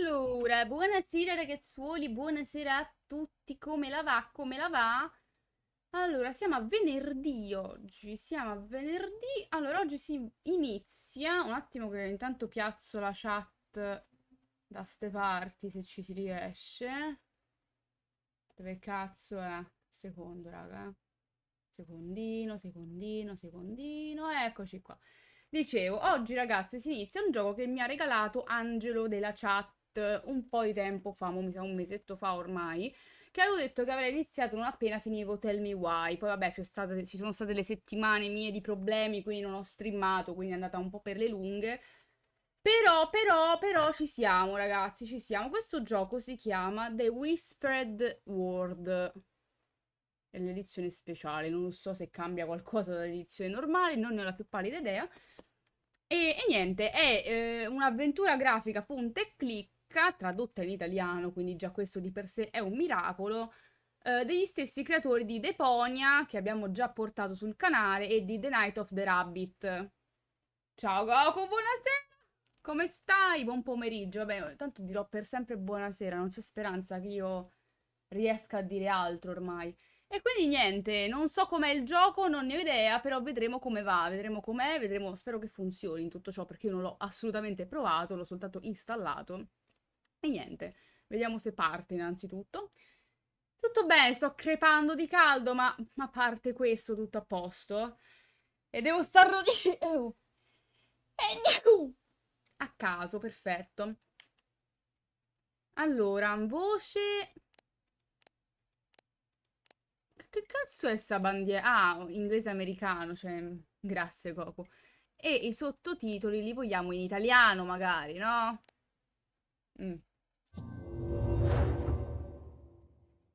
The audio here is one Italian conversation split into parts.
Allora, buonasera ragazzuoli, buonasera a tutti, come la va, come la va? Allora, siamo a venerdì oggi, siamo a venerdì, allora oggi si inizia, un attimo che intanto piazzo la chat da ste parti se ci si riesce. Dove cazzo è? Secondo, raga. Secondino, secondino, secondino, eccoci qua. Dicevo, oggi ragazzi si inizia un gioco che mi ha regalato Angelo della chat un po' di tempo fa, mi sa un mesetto fa ormai, che avevo detto che avrei iniziato non appena finivo Tell Me Why. Poi vabbè, ci sono state le settimane mie di problemi, quindi non ho streamato, quindi è andata un po' per le lunghe. Però ci siamo ragazzi, ci siamo. Questo gioco si chiama The Whispered World. È l'edizione speciale, non so se cambia qualcosa dall'edizione normale, non ne ho la più pallida idea. E niente, è un'avventura grafica punta e clicca, tradotta in italiano, quindi già questo di per sé è un miracolo, degli stessi creatori di Deponia, che abbiamo già portato sul canale, e di The Night of the Rabbit. Ciao Goku, buonasera! Come stai? Buon pomeriggio. Vabbè, tanto dirò per sempre buonasera, non c'è speranza che io riesca a dire altro ormai. E quindi niente, non so com'è il gioco, non ne ho idea, però vedremo come va, vedremo com'è, vedremo, spero che funzioni in tutto ciò, perché io non l'ho assolutamente provato, l'ho soltanto installato. E niente, vediamo se parte innanzitutto. Tutto bene, sto crepando di caldo, ma a parte questo, tutto a posto. E devo starlo di... A caso, perfetto. Allora, voce... Che cazzo è sta bandiera? Ah, inglese americano, cioè, grazie Goku. E i sottotitoli li vogliamo in italiano, magari, no? Mm.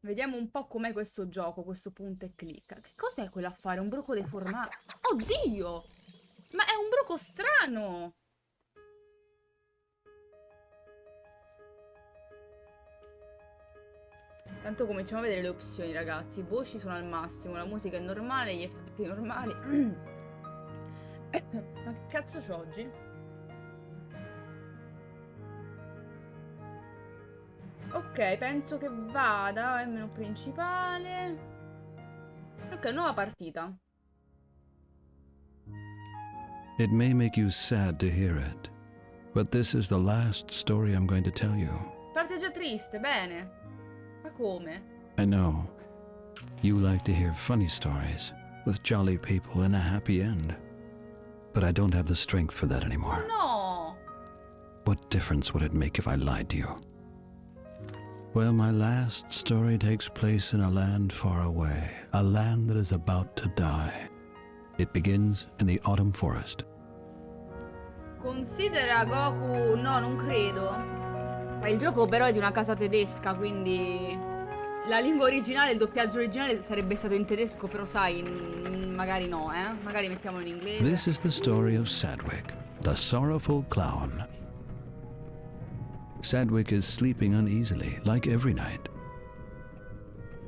Vediamo un po' com'è questo gioco, questo punta e clicca. Che cos'è quell'affare? Un broco deformato? Oddio! Ma è un broco strano! Tanto cominciamo a vedere le opzioni, ragazzi. Voci sono al massimo, la musica è normale, gli effetti normali. Ma che cazzo c'ho oggi? Ok, penso che vada, è il menu principale. Ok, nuova partita. It may make you sad to hear it, but this is the last story I'm going to tell you. Parte già triste, bene. Ma come? I know you like to hear funny stories with jolly people and a happy end, but I don't have the strength for that anymore. Oh What difference would it make if I lied to you? Well, my last story takes place in a land far away, a land that is about to die. It begins in the autumn forest. no! Considera Goku... No, non credo. Ma il gioco però è di una casa tedesca, quindi... La lingua originale, il doppiaggio originale sarebbe stato in tedesco, però sai, magari no, eh? Magari mettiamolo in inglese. This is the story of Sadwick, the sorrowful clown. Sadwick is sleeping uneasily, like every night.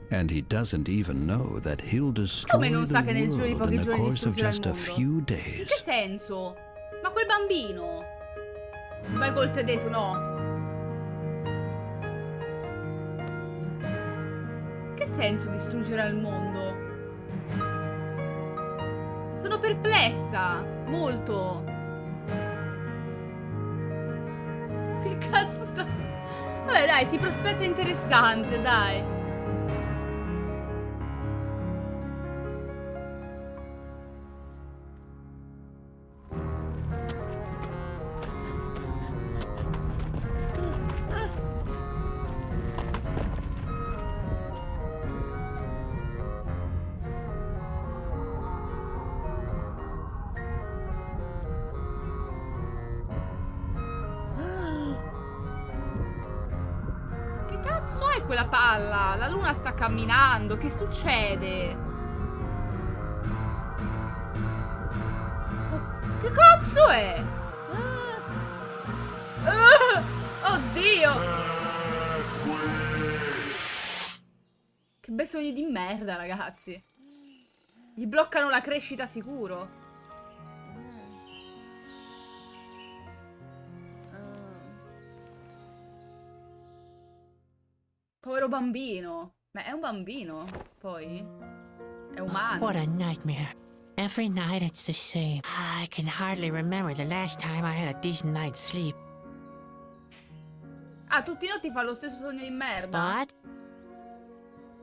And he doesn't even know that he'll destroy Come non sa the che nel giro di world in pochi the giorni course of distruggerà il just a mondo? few In che days. senso? Ma quel bambino? Vai col tedesco, no. Che senso distruggerà il mondo? Sono perplessa, molto. Che cazzo sta... Vabbè dai, si prospetta interessante, dai. Che cazzo è quella palla? La luna sta camminando, che succede? Che cazzo è? Oddio! Che bei sogni di merda, ragazzi. Gli bloccano la crescita sicuro. Povero bambino. Ma è un bambino, poi? È umano. What a nightmare. Every night it's the same. I can hardly remember the last time I had a decent night's sleep. Ah, tutti i notti fa lo stesso sogno di merda. Spot?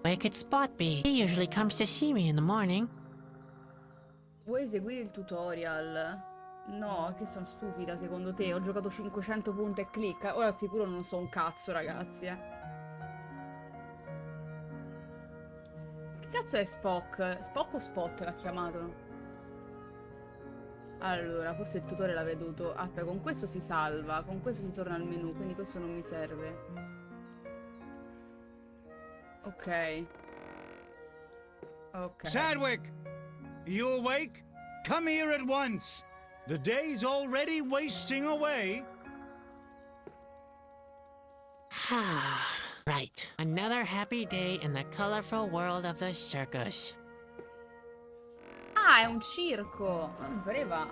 Where could Spot be? He usually comes to see me in the morning. Vuoi eseguire il tutorial? No, che sono stupida secondo te? Ho giocato 500 punti e clic. Ora sicuro non so un cazzo, ragazzi, Che cazzo è Spock? Spock o Spot l'ha chiamato? Allora, forse il tutorial l'avrei dovuto... Aspetta, con questo si salva, con questo si torna al menu, quindi questo non mi serve. Ok. Ok. Sadwick! You awake? Come here at once! The day's already wasting away. Right. Another happy day in the colorful world of the circus. Ah, è un circo! Mi pareva...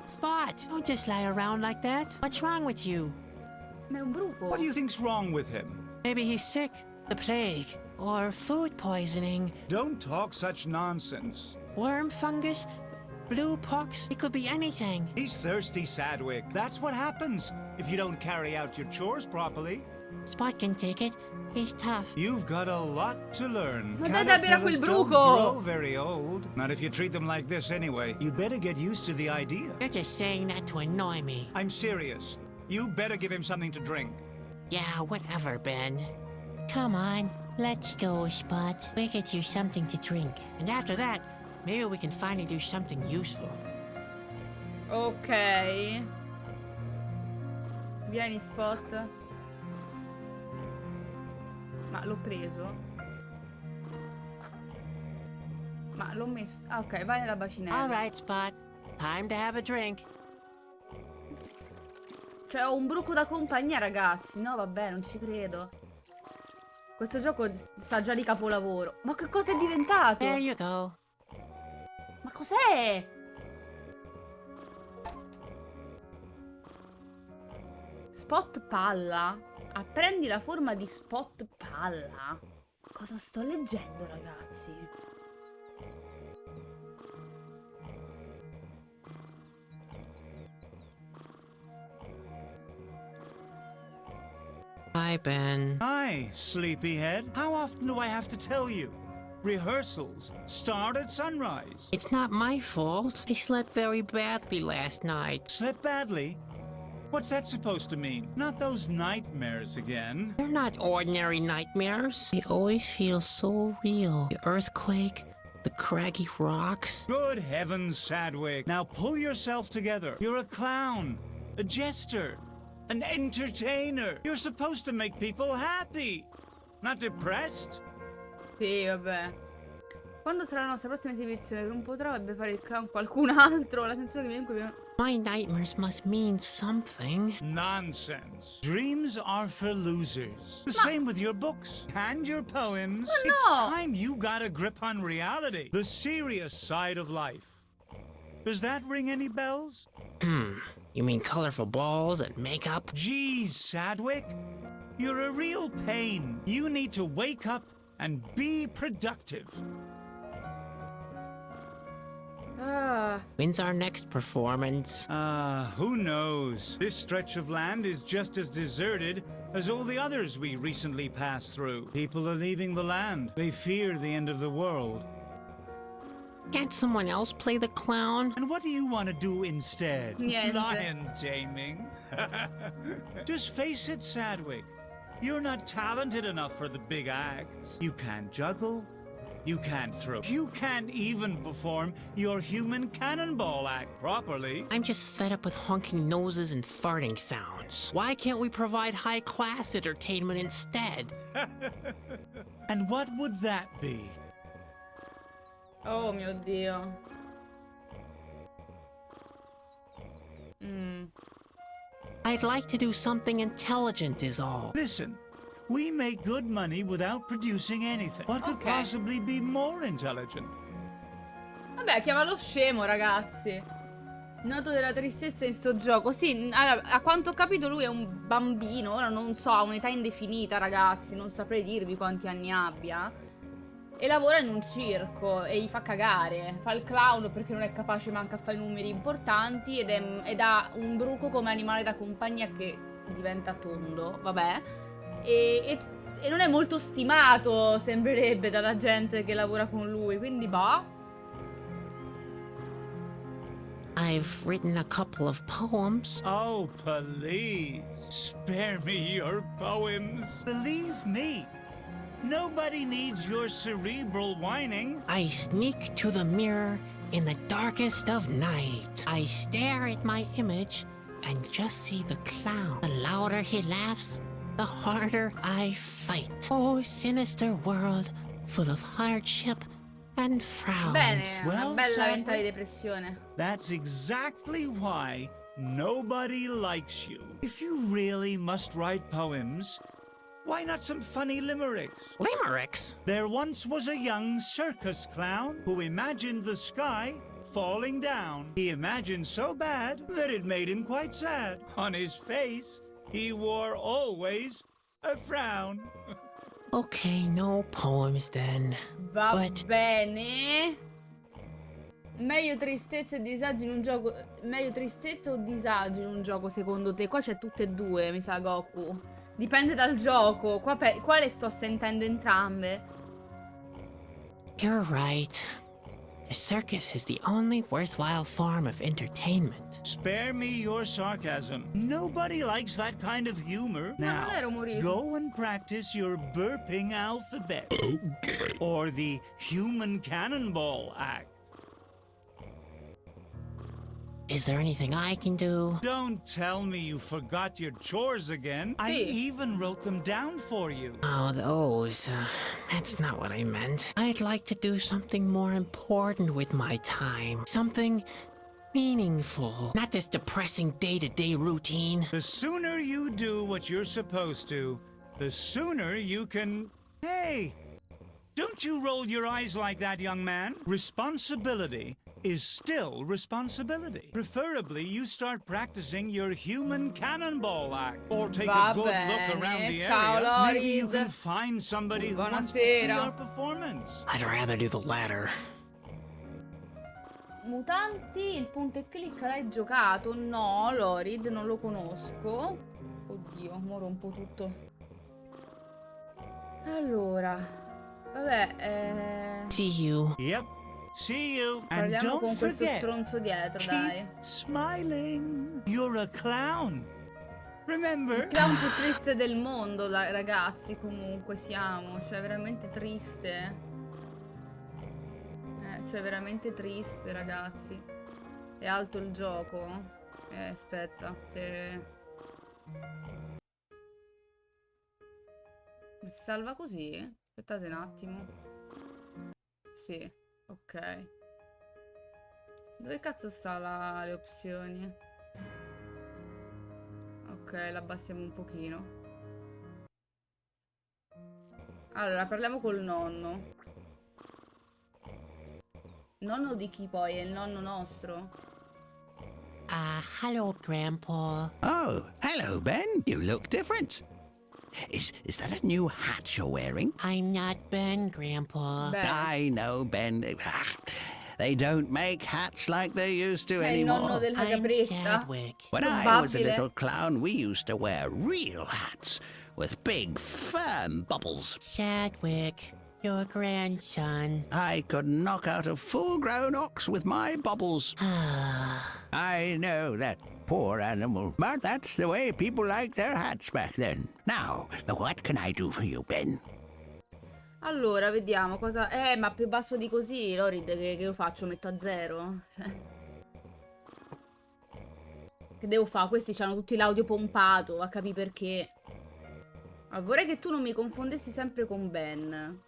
Spot, don't just lie around like that. What's wrong with you? Ma è un bruco! What do you think's wrong with him? Maybe he's sick, the plague, or food poisoning, Don't talk such nonsense. worm fungus, blue pox. It could be anything. He's thirsty, Sadwick. That's what happens if you don't carry out your chores properly. Spot can take it. He's tough. You've got a lot to learn. Ma dai da bere a quel Caterpillars don't bruco! grow very old. Not if you treat them like this anyway. You better get used to the idea. You're just saying that to annoy me. I'm serious. You better give him something to drink. Yeah, whatever, Ben. Come on, let's go, Spot. We'll get you something to drink. And after that, maybe we can finally do something useful. Ok. Vieni, Spot. Ma l'ho preso? Ma l'ho messo... Ah, ok, vai nella bacinella. All right, Spot. Time to have a drink. Cioè, ho un bruco da compagnia, ragazzi. No, vabbè, non ci credo. Questo gioco sta già di capolavoro. Ma che cosa è diventato? There you go. Ma cos'è? Spot palla? Apprendi la forma di Spot palla? Cosa sto leggendo, ragazzi? Hi, Ben. Hi, sleepyhead. How often do I have to tell you? Rehearsals start at sunrise. It's not my fault. I slept very badly last night. Slept badly? What's that supposed to mean? Not those nightmares again. They're not ordinary nightmares. They always feel so real. The earthquake, the craggy rocks. Good heavens, Sadwick. Now pull yourself together. You're a clown, a jester, an entertainer. You're supposed to make people happy, not depressed. Sì, vabbè. Quando sarà la nostra prossima esibizione? Non potrà fare il clown qualcun altro? La sensazione che comunque... My nightmares must mean something. Nonsense. Dreams are for losers. The same with your books and your poems. no. It's time you got a grip on reality, the serious side of life. Does that ring any bells? You mean colorful balls and makeup? Geez, Sadwick. You're a real pain. You need to wake up and be productive. Ah, When's our next performance? Who knows? This stretch of land is just as deserted as all the others we recently passed through. People are leaving the land. They fear the end of the world. Can't someone else play the clown? And what do you want to do instead? Niente. Lion taming? Just face it, Sadwick. You're not talented enough for the big acts. You can't juggle. You can't throw. You can't even perform your human cannonball act properly. I'm just fed up with honking noses and farting sounds. Why can't we provide high-class entertainment instead? And what would that be? oh mio Dio. I'd like to do something intelligent is all. Listen, we make good money without producing anything. What could Okay. possibly be more intelligent? Vabbè, chiamalo scemo, ragazzi. Noto della tristezza in sto gioco. Sì, allora, a quanto ho capito lui è un bambino. Ora non so, ha un'età indefinita, ragazzi. Non saprei dirvi quanti anni abbia. E lavora in un circo e gli fa cagare. Fa il clown perché non è capace manco a fare numeri importanti. Ed ha un bruco come animale da compagnia che diventa tondo. Vabbè. E non è molto stimato, sembrerebbe, dalla gente che lavora con lui. Quindi, bah. I've written a couple of poems. Oh, please, spare me your poems. Believe me, nobody needs your cerebral whining. I sneak to the mirror in the darkest of night. I stare at my image and just see the clown. The louder he laughs, the harder I fight. Oh, sinister world, full of hardship and frowns. Bene, Well, una bella Sally, venta di depressione. That's exactly why nobody likes you. If you really must write poems, why not some funny limericks? Limericks? There once was a young circus clown who imagined the sky falling down. He imagined so bad that it made him quite sad. On his face, he wore always a frown. Okay, no poems then. Va But- bene. Meglio tristezza e disagi in un gioco. Meglio tristezza o disagi in un gioco secondo te? Qua c'è tutte e due, mi sa, Goku. Dipende dal gioco. Qua le sto sentendo entrambe. You're right. A circus is the only worthwhile form of entertainment. Spare me your sarcasm. Nobody likes that kind of humor. No, non era Now, umorismo. go and practice your burping alphabet. Or the human cannonball act. Is there anything I can do? Don't tell me you forgot your chores again. I Si. even wrote them down for you. Oh, those. That's not what I meant. I'd like to do something more important with my time. Something meaningful. Not this depressing day-to-day routine. The sooner you do what you're supposed to, the sooner you can... Hey! Don't you roll your eyes like that, young man. Responsibility is still responsibility. Preferably, you start practicing your human cannonball act. Or take Va a good bene. look around the Ciao, area. Maybe you Lorid. can find somebody who wants to see Buonasera. our performance. I'd rather do the latter. Mutanti, il punto e clic l'hai giocato? No, Lorid, non lo conosco. Oddio, mo rompo tutto. Allora, vabbè, See you. Yep. See you. And parliamo don't con questo forget, stronzo dietro, dai. keep smiling. You're a clown. Remember? Il clown più triste del mondo, ragazzi, comunque siamo. Cioè, veramente triste. Cioè, veramente triste, ragazzi. È alto il gioco? Aspetta, se... Si salva così? Aspettate un attimo. Sì, ok. Dove cazzo sta le opzioni? Ok, la abbassiamo un pochino. Allora, parliamo col nonno. Nonno di chi poi? È il nonno nostro? Hello, Grandpa. Oh, hello, Ben. You look different. Is that a new hat you're wearing? I'm not Ben, Grandpa. Beh, I know, Ben. They don't make hats like they used to è il nonno anymore. della I'm capretta. Chadwick. When I was a Probabile. little clown, we used to wear real hats with big, firm bubbles. Chadwick, your grandson. I could knock out a full-grown ox with my bubbles. I know that poor animal, but that's the way people liked their hats back then. Now, what can I do for you, Ben? Allora, vediamo cosa... ma più basso di così, Lorid, che lo faccio? Metto a 0? Cioè... Che devo fare? Questi hanno tutti l'audio pompato, a capire perché. Ma vorrei che tu non mi confondessi sempre con Ben.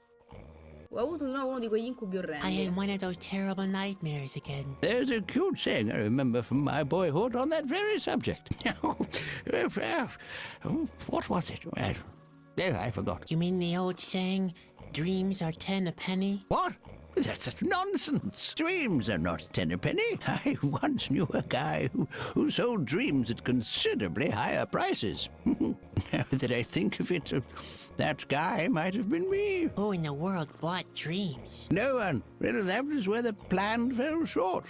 Ho avuto di nuovo uno di quegli incubi I orrendi. had one of those terrible nightmares again. There's a cute saying I remember from my boyhood on that very subject. What was it? I forgot. You mean the old saying, dreams are 10 a penny? What? That's such nonsense. Dreams are not tennerpenny. I once knew a guy who sold dreams at considerably higher prices. Now that I think of it, that guy might have been me. Who in the world bought dreams? No one. Well, that was where the plan fell short.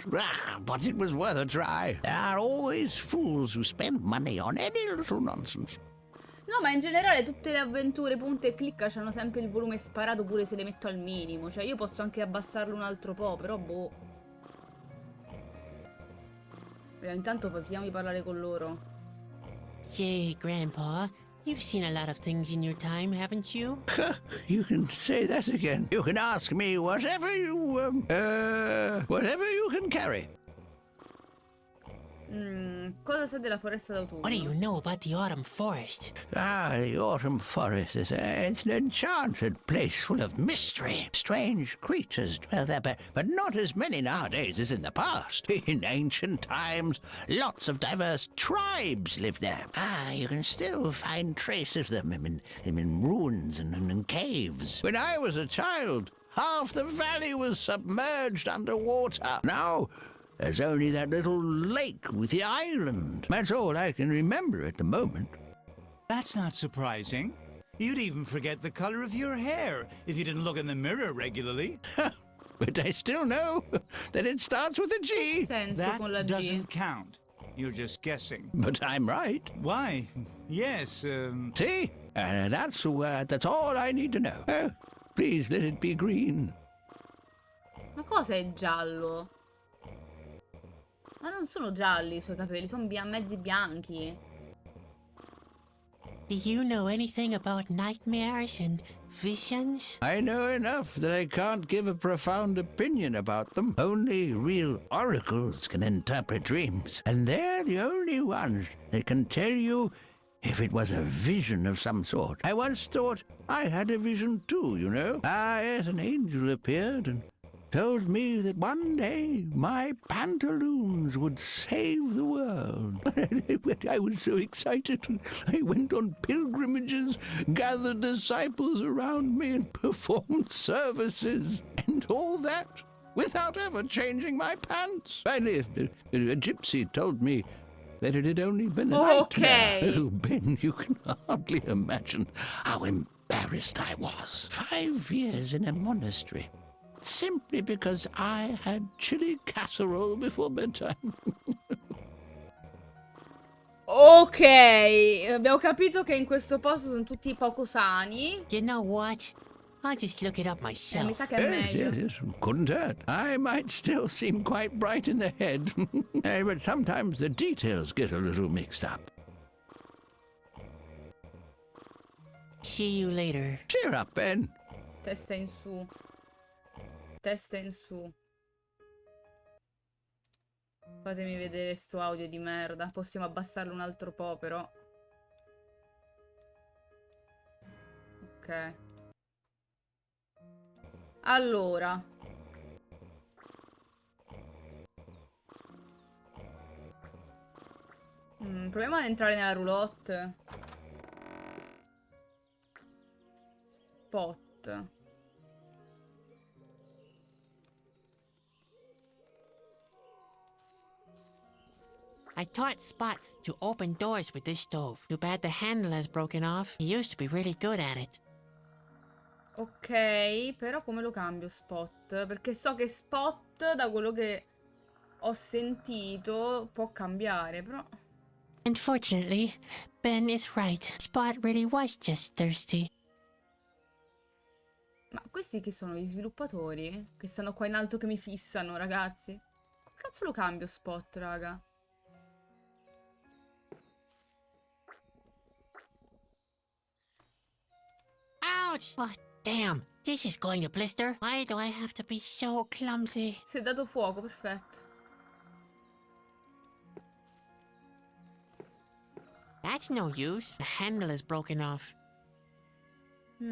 But it was worth a try. There are always fools who spend money on any little nonsense. No, ma in generale tutte le avventure punta e clicca hanno sempre il volume sparato pure se le metto al minimo. Cioè io posso anche abbassarlo un altro po', però boh. Vediamo, intanto proviamo di parlare con loro. Say, Grandpa, you've seen a lot of things in your time, haven't you? You can say that again. You can ask me whatever you can carry. Cosa sa della foresta d'autunno? What do you know about the autumn forest? The autumn forest is it's an enchanted place full of mystery. Strange creatures dwell there, but not as many nowadays as in the past. In ancient times, lots of diverse tribes lived there. You can still find traces of them in ruins and in caves. When I was a child, half the valley was submerged underwater. Now, there's only that little lake with the island. That's all I can remember at the moment. That's not surprising. You'd even forget the color of your hair if you didn't look in the mirror regularly. But I still know that it starts with a Che G. senso con la That G? doesn't count. You're just guessing. But I'm right. Why? Yes, See? That's all I need to know. Oh, please let it be green. Ma cosa è giallo? Ma non sono gialli i suoi capelli, sono mezzi bianchi. Do you know anything about nightmares and visions? I know enough that I can't give a profound opinion about them. Only real oracles can interpret dreams. And they're the only ones that can tell you if it was a vision of some sort. I once thought I had a vision too, you know. Yes, an angel appeared and told me that one day my pantaloons would save the world. I was so excited. I went on pilgrimages, gathered disciples around me, and performed services. And all that without ever changing my pants. Finally, a gypsy told me that it had only been a nightmare. Oh, Ben, you can hardly imagine how embarrassed I was. 5 years in a monastery, simply because I had chili casserole before bedtime. Ok, abbiamo capito che in questo posto sono tutti poco sani. You know what? I'll just look it up Mi myself. sa che è meglio. Yes, couldn't hurt. I might still seem quite bright in the head, but sometimes the details get a little mixed up. See you later. Cheer up, Ben. Testa in su. Testa in su. Fatemi vedere sto audio di merda. Possiamo abbassarlo un altro po', però. Ok. Allora. Proviamo ad entrare nella roulotte. Spot. I taught Spot to open doors with this stove. Too bad the handle has broken off. He used to be really good at it. Ok, però come lo cambio Spot? Perché so che Spot, da quello che ho sentito, può cambiare, però... Unfortunately, Ben is right. Spot really was just thirsty. Ma questi che sono gli sviluppatori? Che stanno qua in alto che mi fissano, ragazzi? Come cazzo lo cambio Spot, raga? Ouch! Oh, damn. This is going to blister. Why do I have to be so clumsy? Si è dato fuoco, perfetto. That's no use. The handle is broken off. Come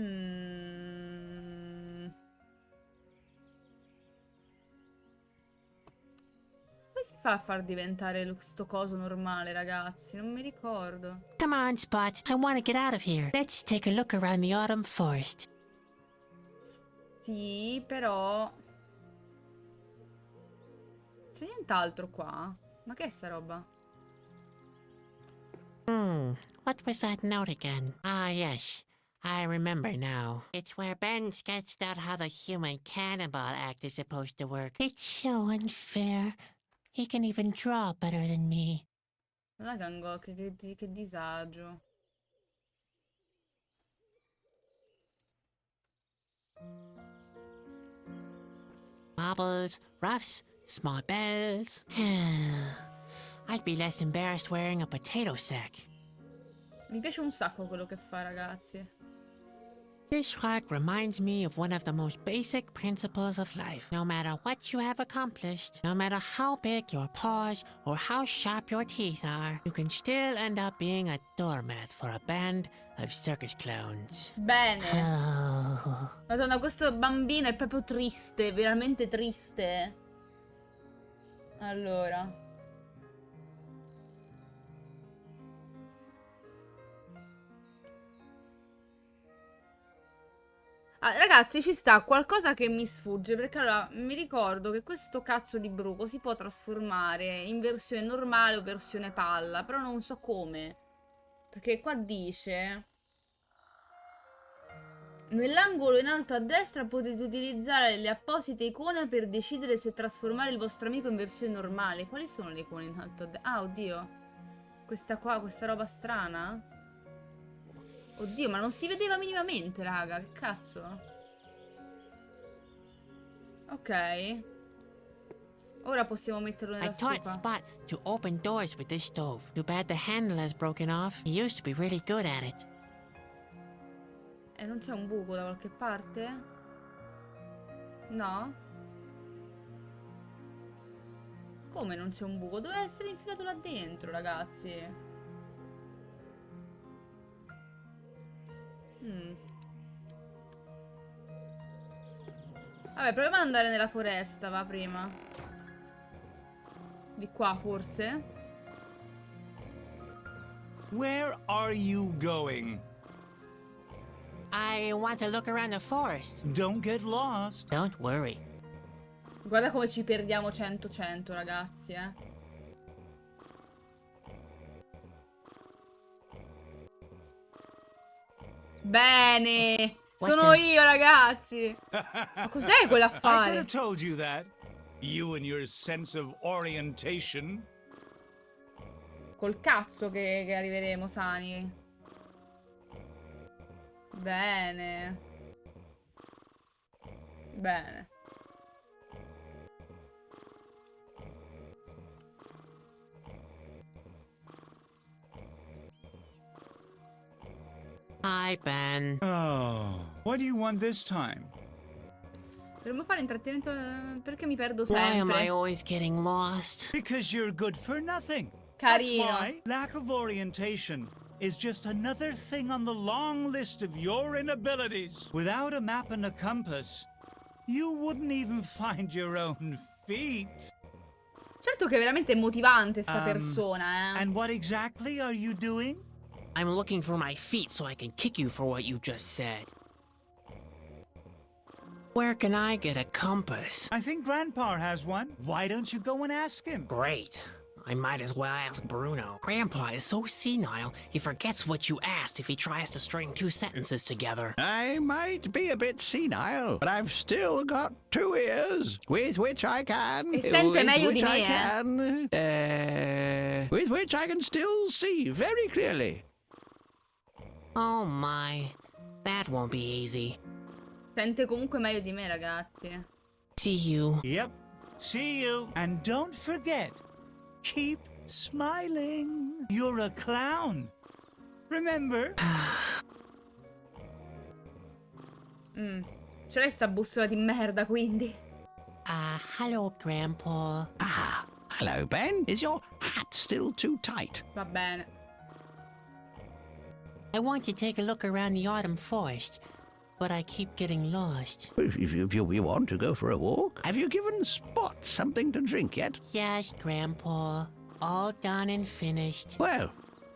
si fa a far diventare sto coso normale, ragazzi? Non mi ricordo. Come on, Spot. I want to get out of here. Let's take a look around the autumn forest. Sì, però... C'è nient'altro qua? Ma che è sta roba? What was that note again? Ah, yes. I remember now. It's where Ben sketched out how the human cannibal act is supposed to work. It's so unfair. He can even draw better than me. Non è che disagio. Marbles, ruffs, small bells. I'd be less embarrassed wearing a potato sack. Mi piace un sacco quello che fa, ragazzi. This rock reminds me of one of the most basic principles of life. No matter what you have accomplished, no matter how big your paws or how sharp your teeth are, you can still end up being a doormat for a band of circus clowns. Bene. Oh. Madonna, questo bambino è proprio triste, veramente triste. Allora. Ah, ragazzi, ci sta qualcosa che mi sfugge, perché allora mi ricordo che questo cazzo di bruco si può trasformare in versione normale o versione palla, però non so come. Perché qua dice... Nell'angolo in alto a destra potete utilizzare le apposite icone per decidere se trasformare il vostro amico in versione normale. Quali sono le icone in alto a destra? Ah, oddio. Questa qua, questa roba strana? Oddio, ma non si vedeva minimamente, raga. Che cazzo? Ok. Ora possiamo metterlo I nella taught stufa. Spot to open doors with this stove. Too bad the handle has broken off. He used to be really good at it. E non c'è un buco da qualche parte? No? Come non c'è un buco? Deve essere infilato là dentro, ragazzi. Vabbè, proviamo ad andare nella foresta, va, prima. Di qua, forse? Where are you going? I want to look around the forest. Don't get lost. Don't worry. Guarda come ci perdiamo 100-100, ragazzi, Bene! Sono io, ragazzi! Ma cos'è I could quell'affare? have told you that. You and your sense of orientation. Col cazzo che arriveremo sani. Bene. Bene. Hi, Ben. Oh, what do you want this time? Dovremmo fare intrattenimento... Perché mi perdo Why am I sempre? always getting lost? Because you're good for nothing. Carino. That's why lack of orientation is just another thing on the long list of your inabilities. Without a map and a compass, you wouldn't even find your own feet. Certo che è veramente motivante sta persona, And what exactly are you doing? I'm looking for my feet so I can kick you for what you just said. Where can I get a compass? I think Grandpa has one. Why don't you go and ask him? Great. I might as well ask Bruno. Grandpa is so senile, he forgets what you asked if he tries to string two sentences together. I might be a bit senile, but I've still got 2 ears with which I can. E sente meglio di me, With which I can still see very clearly. Oh my. That won't be easy. Sente comunque meglio di me, ragazzi. See you. Yep. See you. And don't forget, keep smiling. You're a clown. Remember? Ce l'hai sta bussola di merda, quindi. Hello, Grandpa. Ah, hello, Ben. Is your hat still too tight? Va bene. I want to take a look around the autumn forest, but I keep getting lost. If you want to go for a walk, have you given Spot something to drink yet? Yes, Grandpa. All done and finished. Well,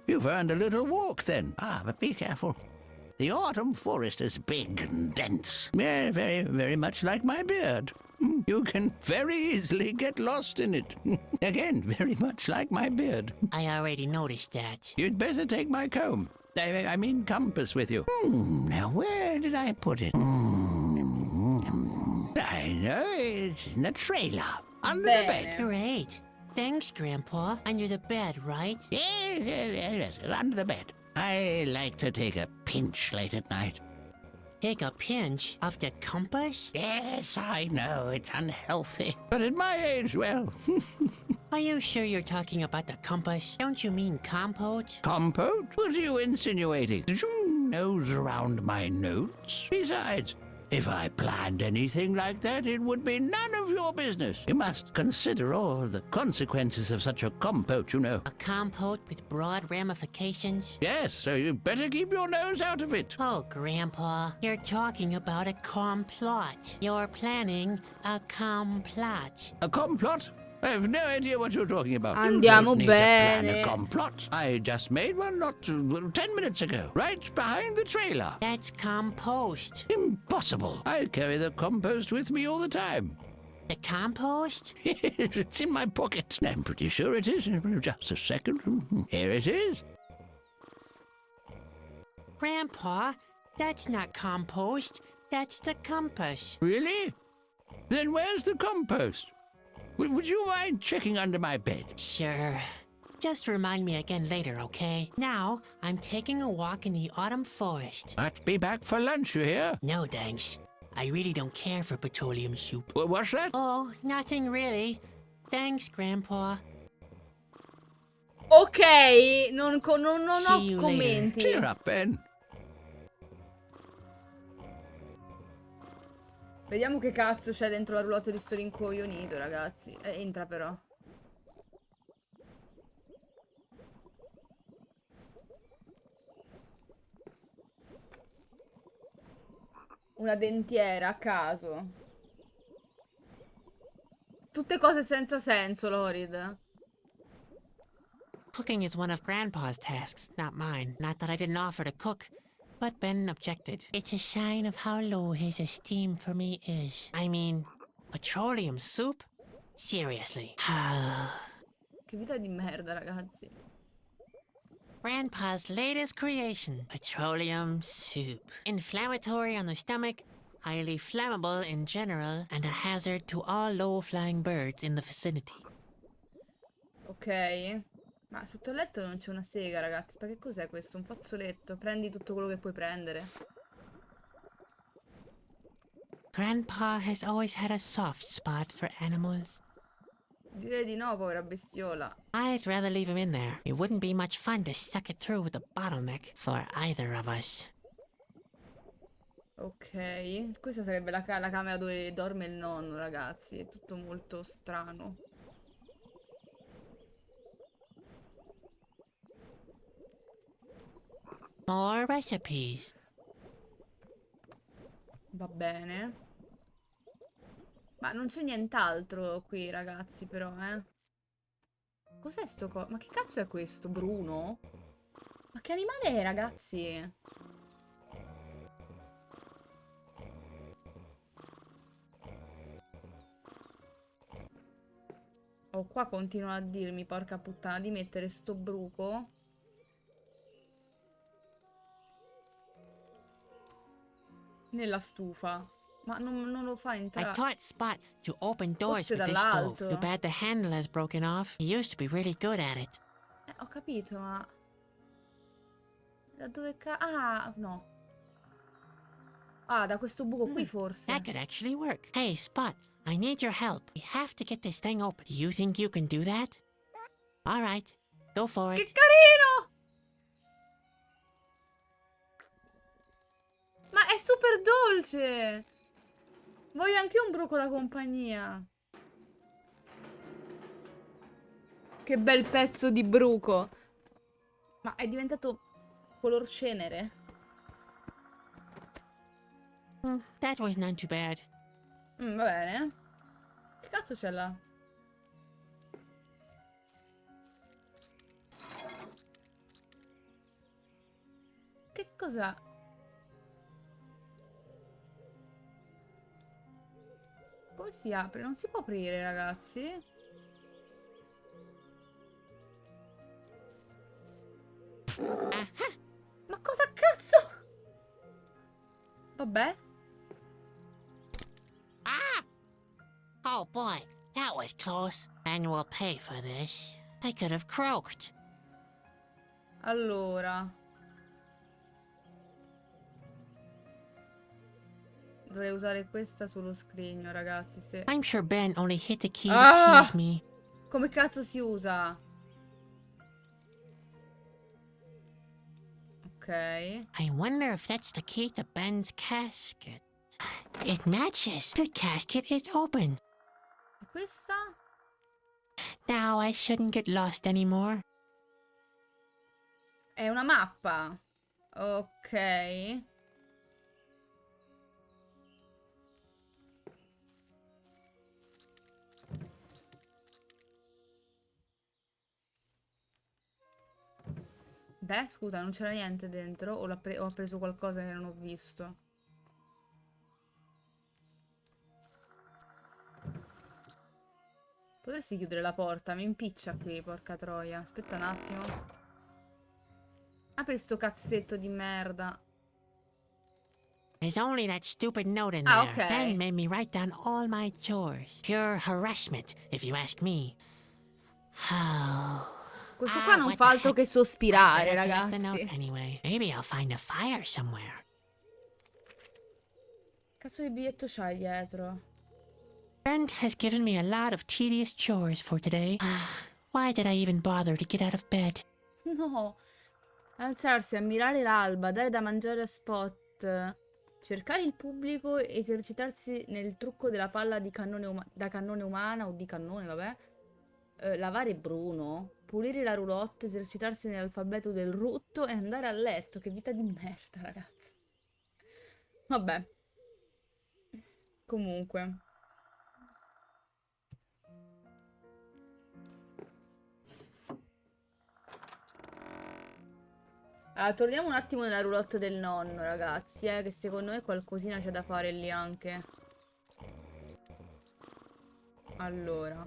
you've earned a little walk then. Ah, but be careful. The autumn forest is big and dense. Yeah, very, very much like my beard. You can very easily get lost in it. Again, very much like my beard. I already noticed that. You'd better take my comb. I mean compass with you. Now, where did I put it? I know, it's in the trailer. Under the bed. Great. Thanks, Grandpa. Under the bed, right? Yes, under the bed. I like to take a pinch late at night. Take a pinch of the compass? Yes, I know, it's unhealthy. But at my age, well... Are you sure you're talking about the compass? Don't you mean compote? Compote? What are you insinuating? Did you nose around my notes? Besides, if I planned anything like that, it would be none of your business. You must consider all the consequences of such a compote, you know. A compote with broad ramifications? Yes, so you better keep your nose out of it. Oh, Grandpa, you're talking about a complot. You're planning a complot. A complot? I have no idea what you're talking about. Andiamo You don't need to plan bene. a complot. I just made one not 10 minutes ago, right behind the trailer. That's compost. Impossible. I carry the compost with me all the time. The compost? It's in my pocket. I'm pretty sure it is. Just a second. Here it is. Grandpa, that's not compost. That's the compass. Really? Then where's the compost? Would you mind checking under my bed? Sure. Just remind me again later, okay? Now, I'm taking a walk in the autumn forest. I'll be back for lunch, you hear? No, thanks. I really don't care for petroleum soup. What's that? Oh, nothing really. Thanks, Grandpa. Ok, non See ho you commenti. Cheer up, Ben. Vediamo che cazzo c'è dentro la roulotte di sto rincoglionito, ragazzi. Entra però. Una dentiera a caso. Tutte cose senza senso, Lorid. Cooking is one of Grandpa's tasks, not mine. Not that I didn't offer to cook, but Ben objected. It's a sign of how low his esteem for me is. I mean, petroleum soup? Seriously. Che vita di merda, ragazzi. Grandpa's latest creation, petroleum soup. Inflammatory on the stomach, highly flammable in general, and a hazard to all low-flying birds in the vicinity. Ok. Ma sotto il letto non c'è una sega, ragazzi. Ma che cos'è questo? Un fazzoletto. Prendi tutto quello che puoi prendere. Grandpa has always had a soft spot for animals. Direi di no, povera bestiola. I'd rather leave him in there. It wouldn't be much fun to suck it through with a bottleneck for either of us. Ok. Questa sarebbe la camera dove dorme il nonno, ragazzi. È tutto molto strano. More recipes. Va bene. Ma non c'è nient'altro qui, ragazzi, però, eh. Cos'è sto Ma che cazzo è questo? Bruno? Ma che animale è, ragazzi? Oh, qua continuano a dirmi, porca puttana, di mettere sto bruco nella stufa. Ma non lo fa I entrare. taught Spot to open doors Forse with this stove. dall'alto. Too bad the handle has broken off. He used to be really good at it. Ho capito, ma... Da dove Ah, no. Ah, da questo buco qui forse. That could actually work. Hey, Spot, I need your help. We have to get this thing open. Do you think you can do that? All right, go for Che it. carino! Ma è super dolce! Voglio anche un bruco da compagnia. Che bel pezzo di bruco. Ma è diventato color cenere. That was not too bad. Va bene. Che cazzo c'è là? Che cosa? Come si apre? Non si può aprire, ragazzi. Ma cosa cazzo? Vabbè. Oh boy, that was close. And we'll pay for this. I could have croaked. Allora. Dovrei usare questa sullo scrigno, ragazzi. Se... I'm sure Ben only hit the key to Ah! tease me. Come cazzo si usa? Ok. I wonder if that's the key to Ben's casket. It matches. The casket is open. E questa? Now I shouldn't get lost anymore. È una mappa. Ok. Beh, scusa, non c'era niente dentro? O ho preso qualcosa che non ho visto? Potresti chiudere la porta? Mi impiccia qui, porca troia. Aspetta un attimo. Apri sto cazzetto di merda. There's only that stupid note in Ah, there. ok. Ben made me write down all my chores. Pure harassment, if you ask me. Oh. Questo qua non what fa the altro heck. che I sospirare, better collect the note ragazzi. anyway. Maybe I'll find a fire somewhere. Cazzo di biglietto c'hai dietro? Ben has given me a lot of tedious chores for today. Why did I even bother to get out of bed? No. Alzarsi, ammirare l'alba, dare da mangiare a Spot, cercare il pubblico, esercitarsi nel trucco della palla di cannone da cannone umana o di cannone, vabbè. Lavare Bruno, pulire la roulotte, esercitarsi nell'alfabeto del rutto e andare a letto. Che vita di merda, ragazzi. Vabbè. Comunque. Allora, torniamo un attimo nella roulotte del nonno, ragazzi, che secondo me qualcosina c'è da fare lì anche. Allora.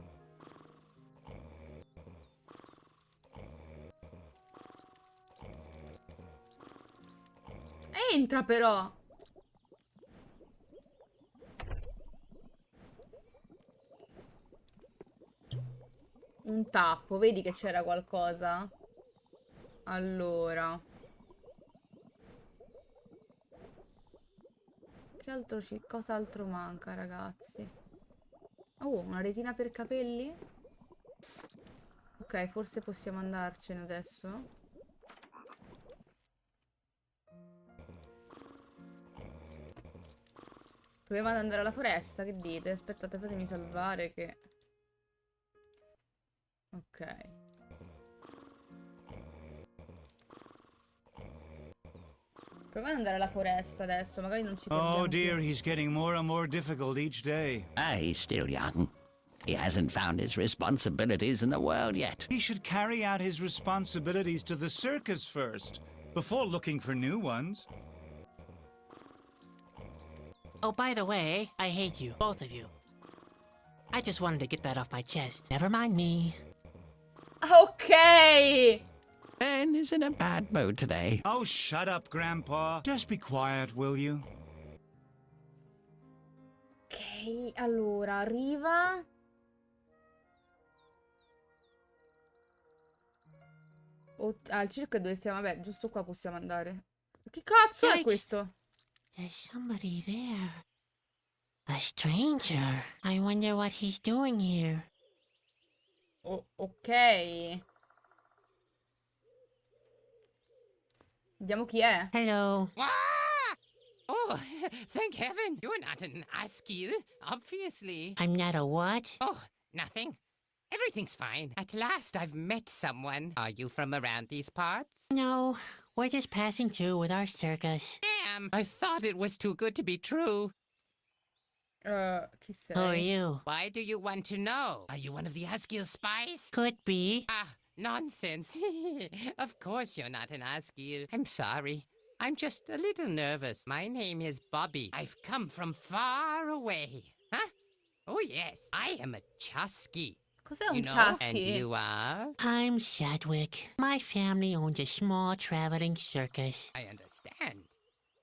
Entra però! Un tappo, vedi che c'era qualcosa? Allora. Che altro cosa altro manca, ragazzi? Oh, una resina per capelli? Ok, forse possiamo andarcene adesso. Proviamo ad andare alla foresta, che dite? Aspettate, fatemi salvare che... Ok. Proviamo ad andare alla foresta adesso, magari non ci perdiamo Oh dear, più. he's getting more and more difficult each day. He's still young. He hasn't found his responsibilities in the world yet. He should carry out his responsibilities to the circus first, before looking for new ones. Oh, by the way, I hate you, both of you. I just wanted to get that off my chest. Never mind me. Ok! Ben is in a bad mood today. Oh, shut up, Grandpa. Just be quiet, will you? Ok, allora, arriva... al circo è dove stiamo? Vabbè, giusto qua possiamo andare. Che cazzo è Yikes. questo? There's somebody there. A stranger. I wonder what he's doing here. Ok. Vediamo chi è. Hello. Ah! Oh, thank heaven you're not an Askil, obviously. I'm not a what? Oh, nothing. Everything's fine. At last I've met someone. Are you from around these parts? No, we're just passing through with our circus. Damn, I thought it was too good to be true. Chi Who are sei? you? Why do you want to know? Are you one of the Askil spies? Could be. Ah, nonsense. Of course you're not an Askil. I'm sorry. I'm just a little nervous. My name is Bobby. I've come from far away. Huh? Oh, yes. I am a Chusky. Cos'è You un know? And chusky? you are? I'm Sadwick. My family owns a small traveling circus. I understand.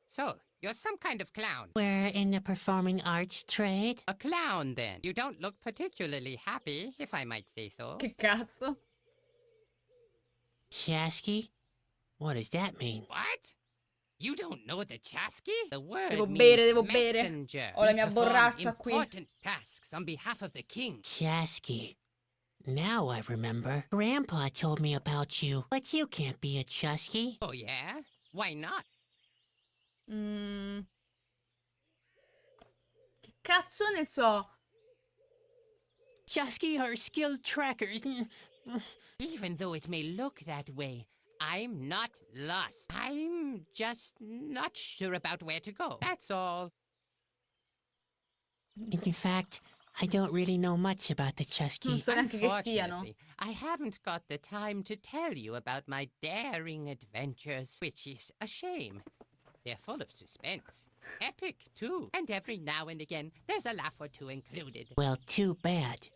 So, you're some kind of clown. We're in the performing arts trade. A clown, then. You don't look particularly happy, if I might say so. Che cazzo? Chasky? What does that mean? What? You don't know the Chasky? The word Devo means bere, devo bere. messenger. Ho la We mia perform borraccia qui. important tasks on behalf of the king. Chasky. Now I remember. Grandpa told me about you, but you can't be a Chusky. Oh, yeah? Why not? Mm. Che cazzo ne so? Chusky are skilled trackers. Even though it may look that way, I'm not lost. I'm just not sure about where to go. That's all. In fact, I don't really know much about the Non Chusky. so neanche che siano. Unfortunately, I haven't got the time to tell you about my daring adventures, which is a shame. They're full of suspense. Epic, too. And every now and again, there's a laugh or two included. Well, too bad.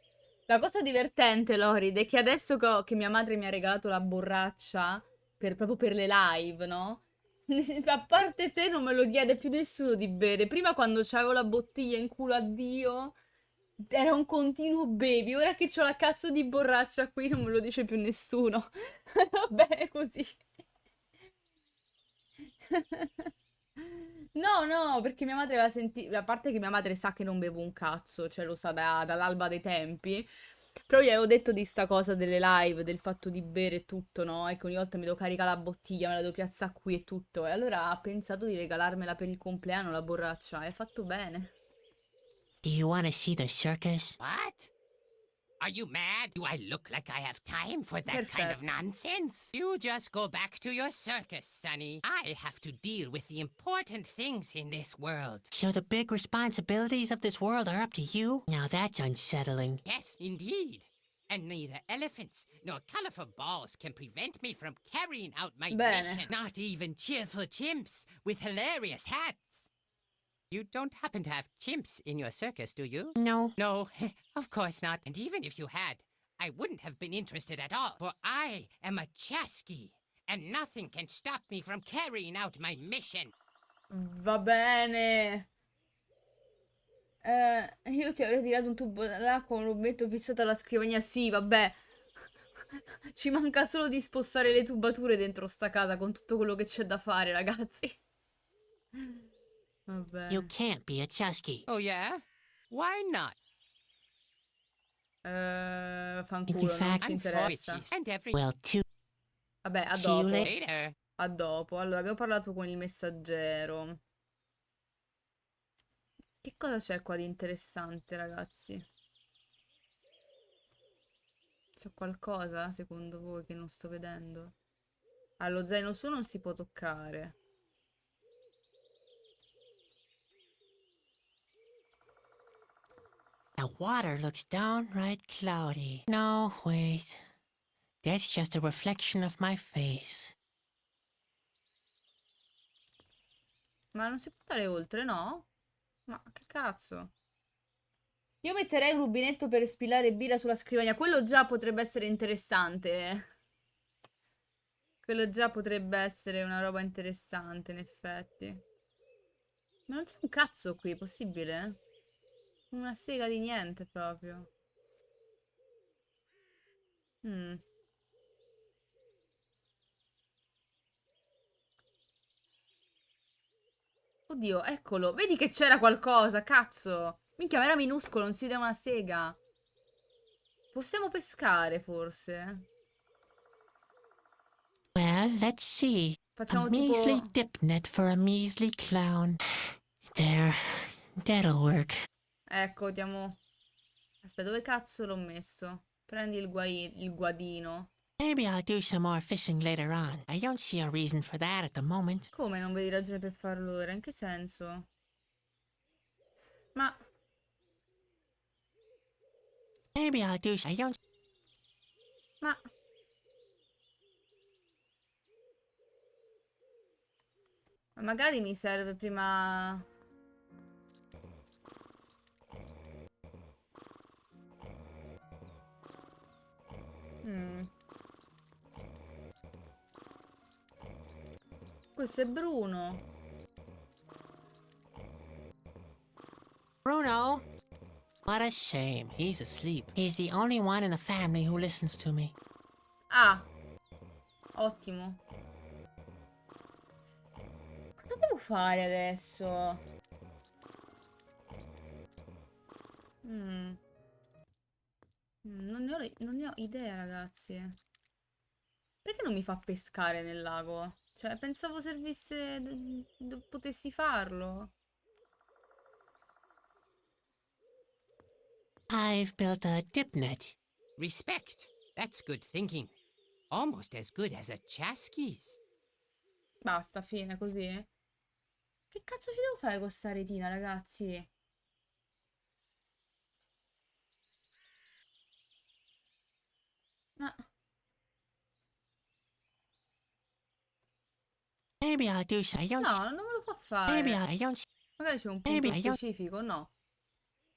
La cosa divertente, Lorid, è che adesso che mia madre mi ha regalato la borraccia proprio per le live, no? A parte te non me lo diede più nessuno di bere. Prima quando c'avevo la bottiglia in culo a Dio era un continuo baby. Ora che c'ho la cazzo di borraccia qui non me lo dice più nessuno. Vabbè, così. No, no, perché mia madre aveva sentito. A parte che mia madre sa che non bevo un cazzo, cioè lo sa dall'alba dei tempi. Però gli avevo detto di sta cosa delle live, del fatto di bere e tutto, no? Ecco, ogni volta mi devo caricare la bottiglia, me la devo piazzare qui e tutto. E allora ha pensato di regalarmela per il compleanno, la borraccia. E ha fatto bene. Do you want to see the circus? What? Are you mad? Do I look like I have time for that kind of Perfetto. nonsense? You just go back to your circus, Sonny. I have to deal with the important things in this world. So the big responsibilities of this world are up to you? Now that's unsettling. Yes, indeed. And neither elephants nor colorful balls can prevent me from carrying out my Bene. mission. Not even cheerful chimps with hilarious hats. You don't happen to have chimps in your circus, do you? No. No, of course not. And even if you had, I wouldn't have been interested at all. For I am a Chasky, and nothing can stop me from carrying out my mission. Va bene. Io ti avrei tirato un tubo d'acqua, un rubetto fissato alla scrivania. Sì, vabbè. Ci manca solo di spostare le tubature dentro sta casa con tutto quello che c'è da fare, ragazzi. Vabbè. You can't be a Chusky. Oh, yeah? Why not? Fanculo, In non fact- ci interessa. Witches and every Well, too. Vabbè, a See you dopo. later. A dopo. Allora, abbiamo parlato con il messaggero. Che cosa c'è qua di interessante, ragazzi? C'è qualcosa, secondo voi, che non sto vedendo? Allo zaino suo non si può toccare. The water looks downright cloudy. No, wait. That's just a reflection of my face. Ma non si può andare oltre, no? Ma che cazzo? Io metterei un rubinetto per spillare birra sulla scrivania. Quello già potrebbe essere interessante. Quello già potrebbe essere una roba interessante, in effetti. Ma non c'è un cazzo qui, possibile? Una sega di niente proprio. Oddio, eccolo. Vedi che c'era qualcosa, cazzo. Minchia, ma era minuscolo, non si vede una sega. Possiamo pescare, forse? Well, let's see. Facciamo A measly tipo... dip net for a measly clown. There. That'll work. Ecco, diamo... Aspetta, dove cazzo l'ho messo? Prendi il guadino. Maybe I'll do some more fishing later on. I don't see a reason for that at the moment. Come non vedi ragione per farlo ora? In che senso? Ma... Maybe I'll do. I don't. Ma... Ma magari mi serve prima... Mm. Questo è Bruno. Bruno! What a shame. He's asleep. He's the only one in the family who listens to me. Ah, ottimo. Cosa devo fare adesso? Mm. Non ne ho idea, ragazzi. Perché non mi fa pescare nel lago? Cioè, pensavo servisse... potessi farlo. I've built a dip net. Respect. That's good thinking. Almost as good as a Chasky's. Basta, fine, così. Che cazzo ci devo fare con sta retina, ragazzi? Ma... Maybe I'll do so. No, non me lo fa Maybe fare. I don't. Magari c'è un Maybe punto I don't. specifico, no.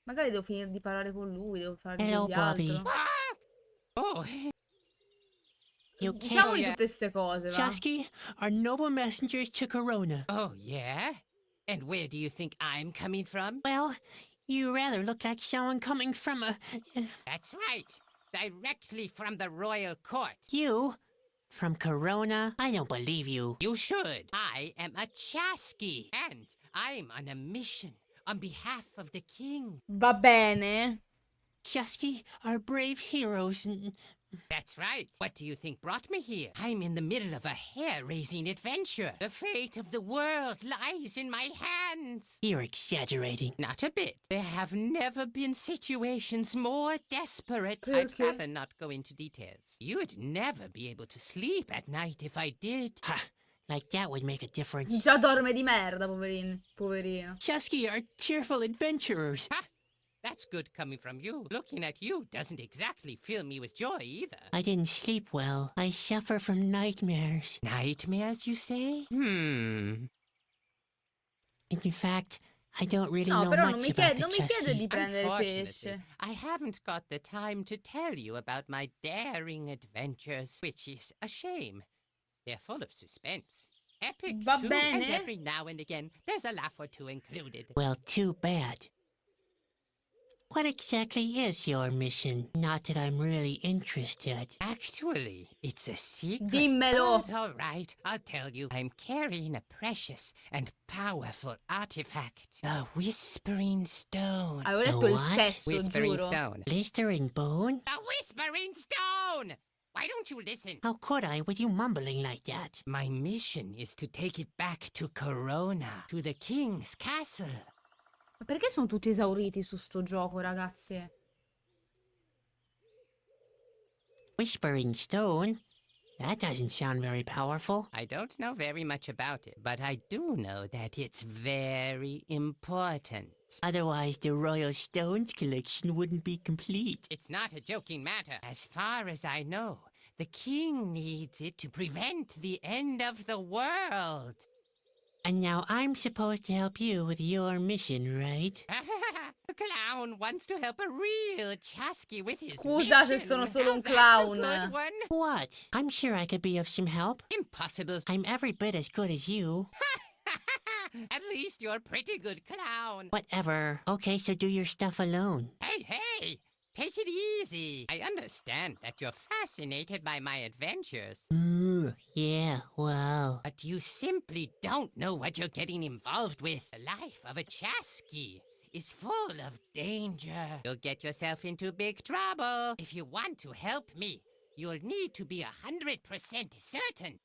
Magari devo finire di parlare con lui, devo fargli Hello, di Bobby. altro. Oh, You Diciamogli yeah. tutte queste cose, va? Chusky are noble messengers to Corona. oh, yeah? And where do you think I'm coming from? Well, you rather look like someone coming from a. That's right. Directly from the royal court. You? From Corona? I don't believe you. You should. I am a Chasky, and I'm on a mission on behalf of the king. Va bene. Chusky are brave heroes and. That's right. What do you think brought me here? I'm in the middle of a hair-raising adventure. The fate of the world lies in my hands. You're exaggerating. Not a bit. There have never been situations more desperate. I'd Okay. rather not go into details. You'd never be able to sleep at night if I did. Ha! Like that would make a difference. Già dorme di merda, poverino. Chusky are cheerful adventurers. Ha! That's good coming from you. Looking at you doesn't exactly fill me with joy either. I didn't sleep well. I suffer from nightmares. Nightmares, you say? In fact, I don't really No, know però non much mi, about the non mi chiede di Chusky. prendere Unfortunately, pesce. I haven't got the time to tell you about my daring adventures, which is a shame. They're full of suspense. Epic, Va too, bene. and every now and again, there's a laugh or two included. Well, too bad. What exactly is your mission? Not that I'm really interested. Actually, it's a secret. Dimmelo. But all right, I'll tell you. I'm carrying a precious and powerful artifact. The Whispering Stone. Avevo The detto il what? sesso, Whispering giuro. Stone. Blistering bone? The Whispering Stone! Why don't you listen? How could I with you mumbling like that? My mission is to take it back to Corona, to the king's castle. Ma perché sono tutti esauriti su sto gioco, ragazzi? Whispering stone? That doesn't sound very powerful. I don't know very much about it, but I do know that it's very important. Otherwise, the Royal Stones collection wouldn't be complete. It's not a joking matter. As far as I know, the king needs it to prevent the end of the world. And now I'm supposed to help you with your mission, right? The clown wants to help a real Chasky with his Scusa se mission. sono solo Now un that's a clown. good one. What? I'm sure I could be of some help. Impossible. I'm every bit as good as you. At least you're a pretty good clown. Whatever. Okay, so do your stuff alone. Hey, take it easy. I understand that you're fascinated by my adventures. Yeah, wow. But you simply don't know what you're getting involved with. The life of a Chasky is full of danger. You'll get yourself into big trouble. If you want to help me, you'll need to be 100% certain.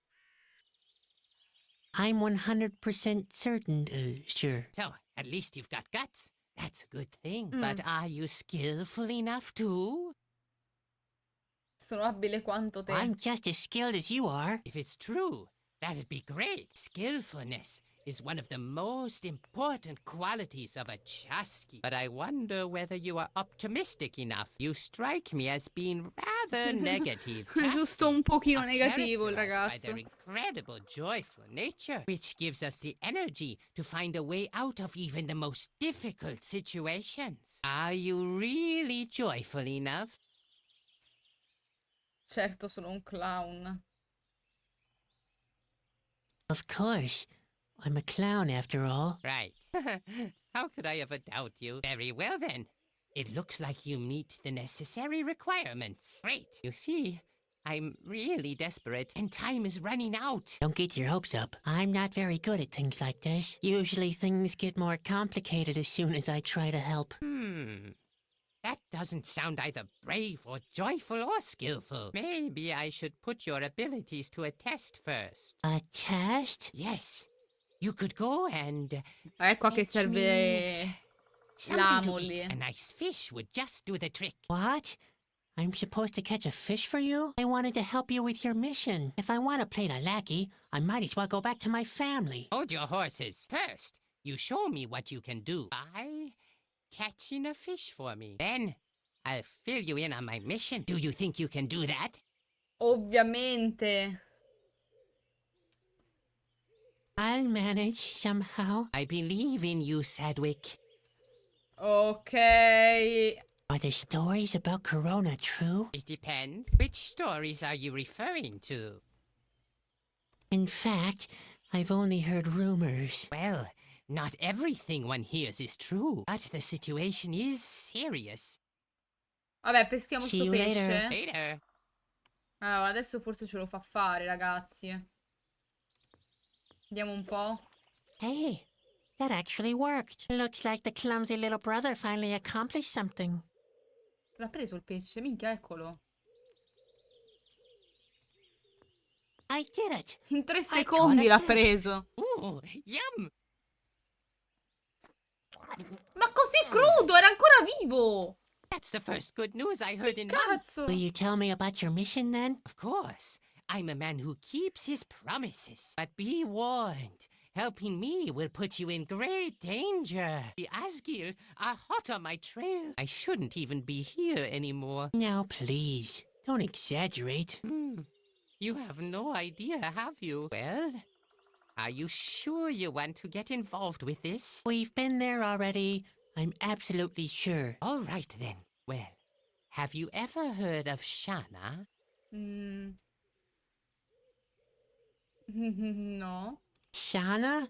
I'm 100% certain, sure. So, at least you've got guts. That's a good thing. But are you skillful enough too? Sono abile quanto te. I'm just as skilled as you are. If it's true, that'd be great. Skillfulness is one of the most important qualities of a Chasky. But I wonder whether you are optimistic enough. You strike me as being rather negative. Giusto un pochino are negativo il characterized by ragazzo. their incredible joyful nature, which gives us the energy to find a way out of even the most difficult situations. Are you really joyful enough? Certo, sono un clown. Of course. I'm a clown after all. Right. How could I ever doubt you? Very well, then. It looks like you meet the necessary requirements. Great. You see, I'm really desperate, and time is running out. Don't get your hopes up. I'm not very good at things like this. Usually things get more complicated as soon as I try to help. That doesn't sound either brave or joyful or skillful. Maybe I should put your abilities to a test first. A test? Yes. You could go and Ecco a che fetch me serve something to l'amo eat. lì. A nice fish would just do the trick. What? I'm supposed to catch a fish for you? I wanted to help you with your mission. If I want to play the lackey, I might as well go back to my family. Hold your horses. First, you show me what you can do by catching a fish for me. Then, I'll fill you in on my mission. Do you think you can do that? Ovviamente. I'll manage somehow. I believe in you, Sadwick. Ok. Are the stories about Corona true? It depends. Which stories are you referring to? In fact, I've only heard rumors. Well, not everything one hears is true, but the situation is serious. Vabbè, peschiamo See sto you later. pesce. Later. Allora, adesso forse ce lo fa fare, ragazzi. Vediamo un po'. Hey, that actually worked. Looks like the clumsy little brother finally accomplished something. L'ha preso il pesce, minchia, eccolo. I did it. In 3 caught secondi a l'ha fish. preso. Ooh, yum! Ma così crudo, era ancora vivo. That's the first good news I heard in months. Cazzo. Will you tell me about your mission then? Of course. I'm a man who keeps his promises. But be warned. Helping me will put you in great danger. The Asgil are hot on my trail. I shouldn't even be here anymore. Now, please, don't exaggerate. You have no idea, have you? Well, are you sure you want to get involved with this? We've been there already. I'm absolutely sure. All right, then. Well, have you ever heard of Shana? No. Shauna?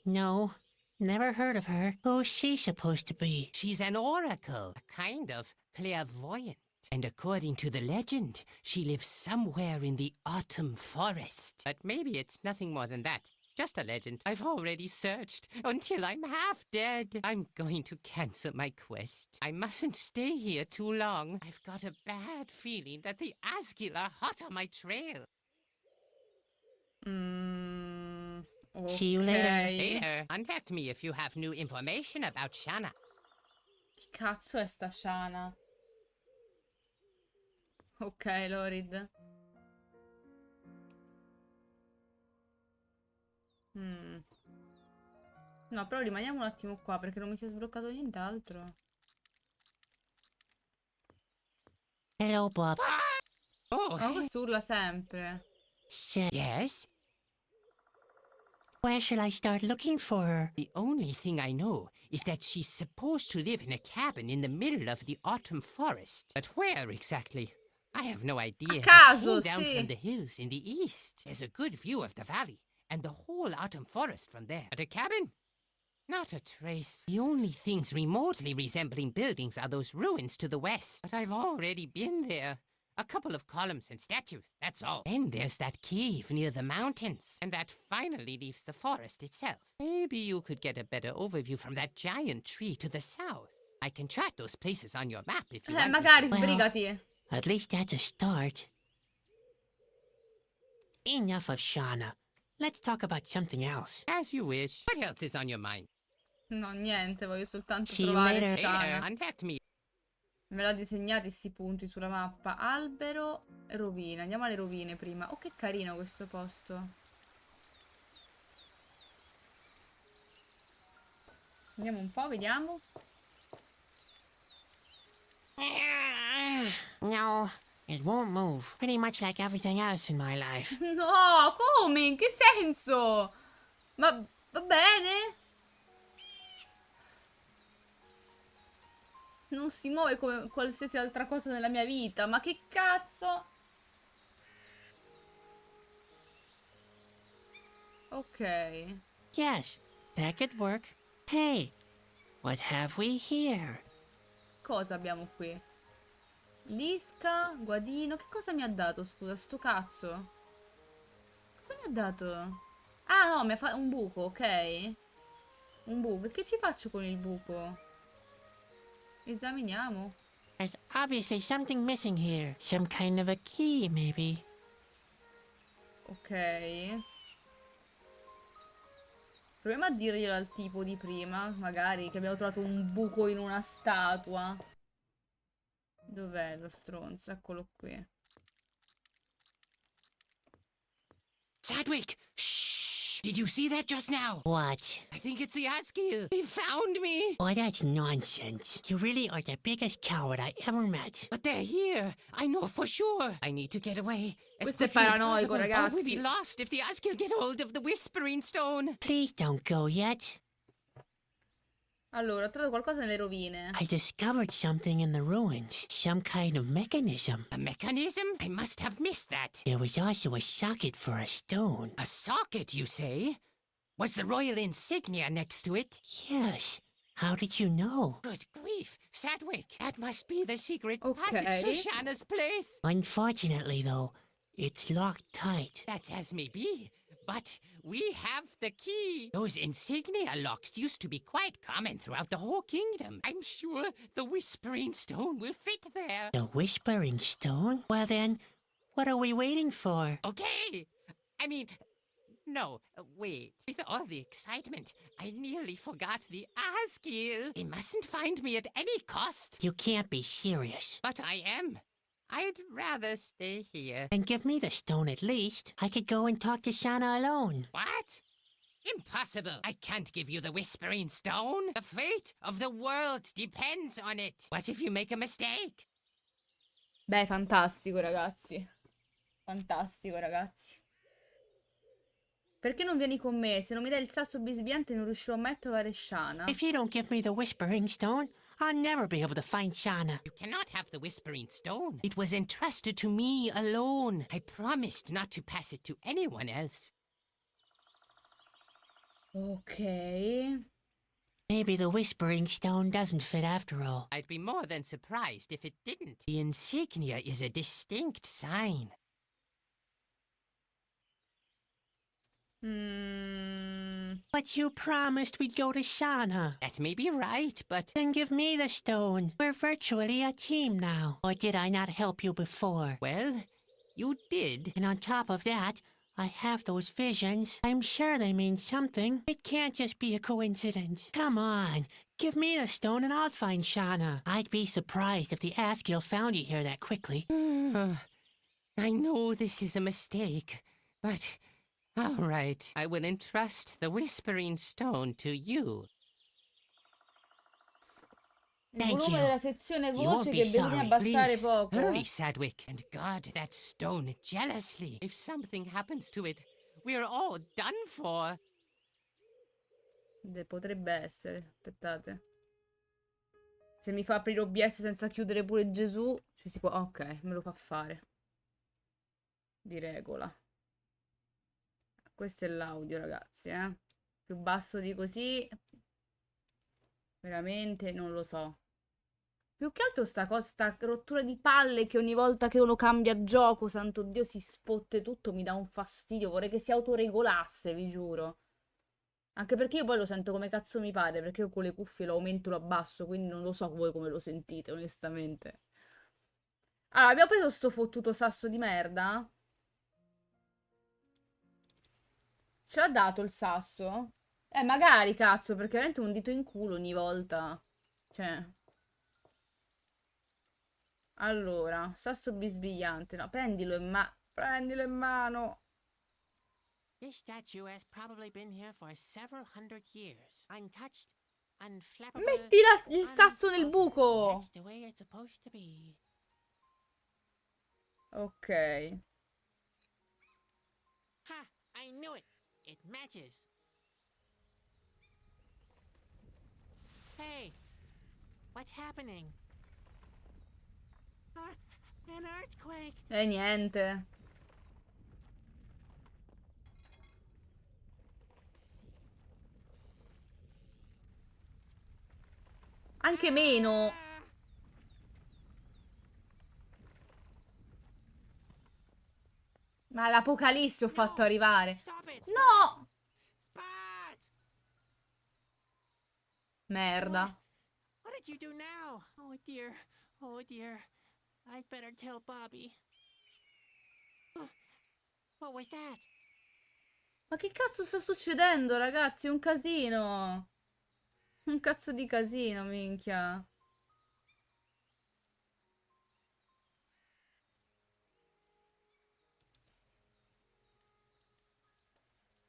No, never heard of her. Who's she supposed to be? She's an oracle, a kind of clairvoyant. And according to the legend, she lives somewhere in the autumn forest. But maybe it's nothing more than that. Just a legend. I've already searched until I'm half dead. I'm going to cancel my quest. I mustn't stay here too long. I've got a bad feeling that the Asgil are hot on my trail. See you later. Ok. Later, contact me if you have new information about Shana. Chi cazzo è sta Shana? Ok, Lorid. No, però rimaniamo un attimo qua perché non mi si è sbloccato nient'altro. Hello, Bob. Oh, Ma questo urla sempre. yes? Where shall I start looking for her? The only thing I know is that she's supposed to live in a cabin in the middle of the autumn forest. But where exactly? I have no idea. A I caso, came down sì. from the hills in the east. There's a good view of the valley and the whole autumn forest from there. But a cabin? Not a trace. The only things remotely resembling buildings are those ruins to the west. But I've already been there. A couple of columns and statues, that's all. Then there's that cave near the mountains. And that finally leaves the forest itself. Maybe you could get a better overview from that giant tree to the south. I can chart those places on your map if you want me Magari to. sbrigati. At least that's a start. Enough of Shauna. Let's talk about something else. As you wish. What else is on your mind? No, niente, voglio soltanto See you trovare later. Shana. Later, contact me. Me l'ha disegnati sti punti sulla mappa. Albero e rovine. Andiamo alle rovine prima. Oh, che carino questo posto. Andiamo un po', vediamo. No, it won't move. Pretty much like everything else in my life. No, come? In che senso? Ma va bene? Non si muove come qualsiasi altra cosa nella mia vita. Ma che cazzo? Ok. Yes, that could work. Hey, what have we here? Cosa abbiamo qui? Lisca, guadino. Che cosa mi ha dato, scusa, sto cazzo? Cosa mi ha dato? Ah, no, mi ha fatto un buco, ok. Un buco. E che ci faccio con il buco? Esaminiamo. There's obviously something missing here. Some kind of a key, maybe. Ok. Proviamo a dirglielo al tipo di prima. Magari che abbiamo trovato un buco in una statua. Dov'è lo stronzo? Eccolo qui. Sadwick! Shh! Did you see that just now? What? I think it's the Askew. He found me! Oh, that's nonsense. You really are the biggest coward I ever met. But they're here. I know for sure. I need to get away as Questo è quickly as paranoico, possible, or we'll be ragazzi. lost if the Askew get hold of the Whispering Stone. Please don't go yet. Allora, ho trovato qualcosa nelle rovine. I discovered something in the ruins. Some kind of mechanism. A mechanism? I must have missed that. There was also a socket for a stone. A socket, you say? Was the royal insignia next to it? Yes. How did you know? Good grief, Sadwick. That must be the secret Okay. passage to Shanna's place. Unfortunately, though, it's locked tight. That's as may be. But we have the key. Those insignia locks used to be quite common throughout the whole kingdom. I'm sure the Whispering Stone will fit there. The Whispering Stone? Well then, what are we waiting for? Okay. I mean, no, wait. With all the excitement, I nearly forgot the Askew. They mustn't find me at any cost. You can't be serious. But I am. I'd rather stay here. And give me the stone at least. I could go and talk to Shanna alone. What? Impossible. I can't give you the Whispering Stone. The fate of the world depends on it. What if you make a mistake? Beh, fantastico, ragazzi. Fantastico, ragazzi. Perché non vieni con me? Se non mi dai il sasso bisbigliante non riuscirò mai a trovare Shanna. If you don't give me the Whispering Stone, I'll never be able to find Shanna. You cannot have the Whispering Stone. It was entrusted to me alone. I promised not to pass it to anyone else. Ok. Maybe the Whispering Stone doesn't fit after all. I'd be more than surprised if it didn't. The insignia is a distinct sign. But you promised we'd go to Shanna. That may be right, but Then give me the stone. We're virtually a team now. Or did I not help you before? well, you did. And on top of that, I have those visions. I'm sure they mean something. It can't just be a coincidence. Come on, give me the stone and I'll find Shanna. I'd be surprised if the Askew found you here that quickly. I know this is a mistake, but all right. I will entrust the Whispering Stone to you. Il Thank volume you. della sezione You won't voce be che bisogna sorry. abbassare Please, poco. hurry, Sadwick, and guard that stone jealously. If something happens to it, we're all done for. Potrebbe essere. Aspettate. Se mi fa aprire OBS senza chiudere pure Gesù, ci si può... Ok, me lo fa fare. Di regola. Questo è l'audio, ragazzi, eh. Più basso di così... Veramente non lo so. Più che altro sta rottura di palle che ogni volta che uno cambia gioco, santo Dio, si spotte tutto, mi dà un fastidio. Vorrei che si autoregolasse, vi giuro. Anche perché io poi lo sento come cazzo mi pare, perché io con le cuffie lo aumento e lo abbasso, quindi non lo so voi come lo sentite, onestamente. Allora, abbiamo preso sto fottuto sasso di merda? Ce l'ha dato il sasso? Magari, cazzo, perché veramente un dito in culo ogni volta. Cioè... Allora, sasso bisbigliante. No, prendilo in mano. This statue has probably been here for several hundred years. Untouched, unflappable. Metti il sasso nel buco. That's the way it's supposed to be. Ok. Ha! I knew it. It matches. Hey, what's happening? An earthquake. Niente. Anche meno. Ma l'apocalisse ho fatto arrivare. Stop it! No! Spot! Merda. What did you do now? Oh dear. Oh dear. I'd better tell Bobby. What was that? Ma che cazzo sta succedendo, ragazzi? Un casino. Un cazzo di casino, minchia.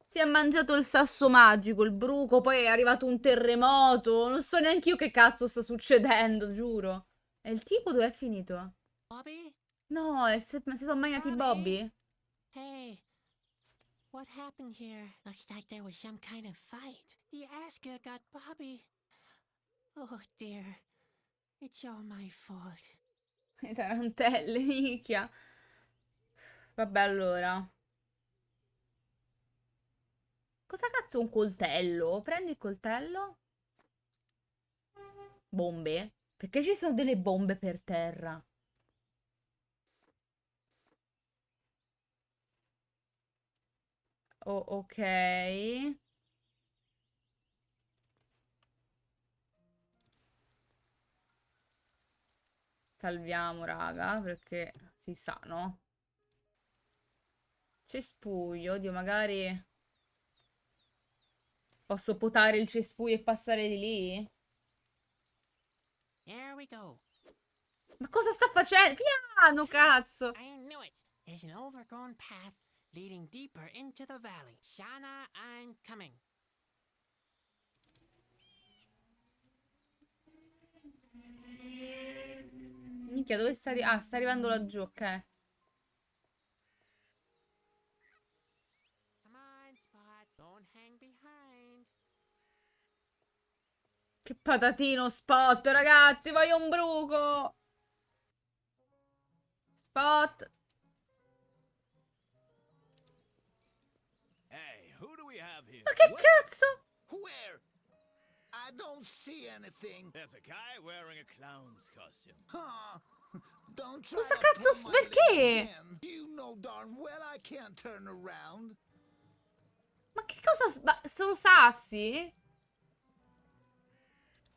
Si è mangiato il sasso magico, il bruco, poi è arrivato un terremoto. Non so neanche io che cazzo sta succedendo, giuro. E il tipo dove è finito? Bobby? No, si sono mangiati Bobby? Hey. What happened here? Looks like there was some kind of fight. The Asker got Bobby. Oh dear. It's all my fault. Le tarantelle, minchia. Vabbè, allora. Cosa cazzo è un coltello? Prendi il coltello. Bombe? Perché ci sono delle bombe per terra? Oh, ok. Salviamo, raga, perché si sa, no? Cespuglio, oddio, magari posso potare il cespuglio e passare di lì? Here we go. Ma cosa sta facendo? Piano, cazzo! I knew it. There's an overgrown path leading deeper into the valley. Shana, I'm coming. Minchia, dove sta Ah, sta arrivando laggiù, ok. Come on, Spot. Don't hang behind. Che patatino Spot, ragazzi, voglio un bruco! Spot! Hey, who do we have here? Ma che cazzo? Where? I don't see anything. There's a guy wearing a clown's costume. Huh? Don't try Cosa to cazzo pull my leg perché? again. You know darn well I can't turn around. Ma che cosa... Ma sono sassi?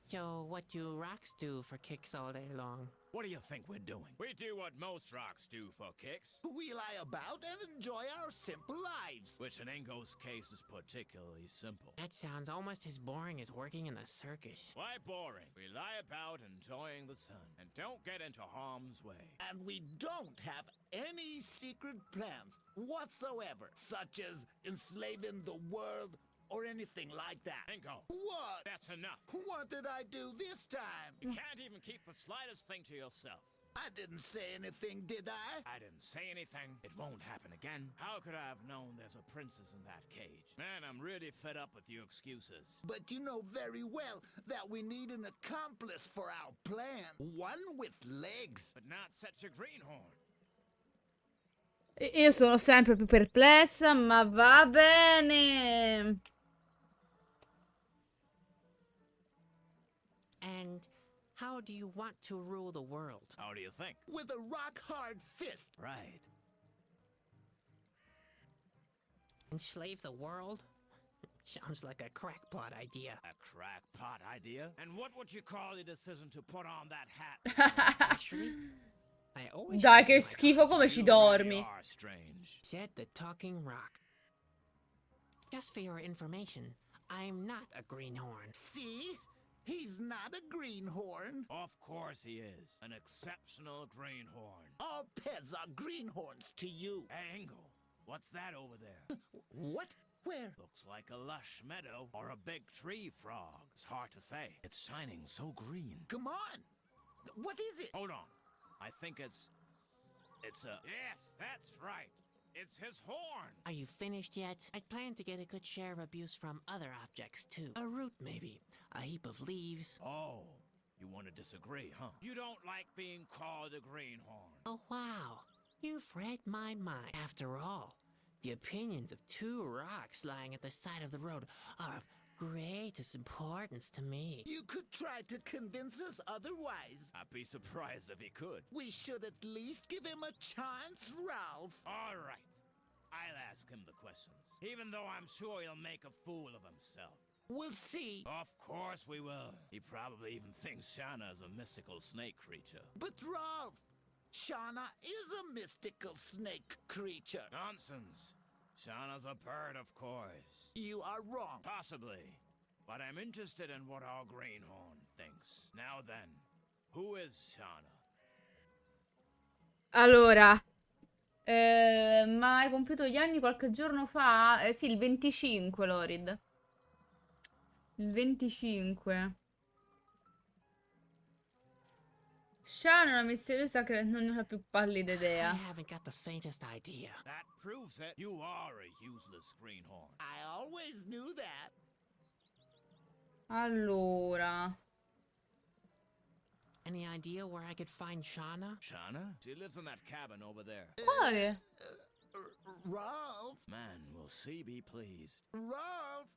So, what do rocks do for kicks all day long? What do you think we're doing? We do what most rocks do for kicks, We lie about and enjoy our simple lives. which in Ingo's case is particularly simple. That sounds almost as boring as working in the circus. Why boring? We lie about enjoying the sun and don't get into harm's way. And we don't have any secret plans whatsoever, such as enslaving the world or anything like that. Ingo, What? that's enough. What did I do this time? You can't even keep the slightest thing to yourself. I didn't say anything, did I? I didn't say anything. It won't happen again. How could I have known there's a princess in that cage? Man, I'm really fed up with you excuses. But you know very well that we need an accomplice for our plan. One with legs. But not such a greenhorn. Io sono sempre più perplessa, ma va bene. And how do you want to rule the world? How do you think? With a rock-hard fist. Right. Enslave the world? Sounds like a crackpot idea. A crackpot idea? And what would you call the decision to put on that hat? Actually, I always Dai, thought che my schifo come ci You dormi. really are strange. said the talking rock. Just for your information, I'm not a greenhorn. See? He's not a greenhorn. Of course he is. An exceptional greenhorn. All pets are greenhorns to you. Hey, Ingo, what's that over there? What? Where? Looks like a lush meadow or a big tree frog. It's hard to say. It's shining so green. Come on. What is it? Hold on. I think it's a... Yes, that's right. It's his horn. Are you finished yet? I'd planned to get a good share of abuse from other objects, too. A root, maybe. A heap of leaves. Oh, you want to disagree, huh? You don't like being called a greenhorn. Oh, wow. You've read my mind. After all, the opinions of two rocks lying at the side of the road are of greatest importance to me. You could try to convince us otherwise. I'd be surprised if he could. We should at least give him a chance, Ralph. All right. I'll ask him the questions, even though I'm sure he'll make a fool of himself. We'll see. Of course we will. He probably even thinks Shauna is a mystical snake creature. But Ralph, Shauna is a mystical snake creature. Nonsense. Shauna's a bird, of course. You are wrong. Possibly. But I'm interested in what our greenhorn thinks. Now then, who is Shauna? Allora, ma hai compiuto gli anni qualche giorno fa? Sì, il 25, Lorid. Il 25. Shan è una misteriosa che non ho la più pallida I idea. haven't got the faintest idea. That proves it. You are a useless greenhorn. I always knew that. Allora, Any idea where I could find Shauna? Shauna? She lives in that cabin over there. quale? Ralph, Man, will she be pleased. Ralph,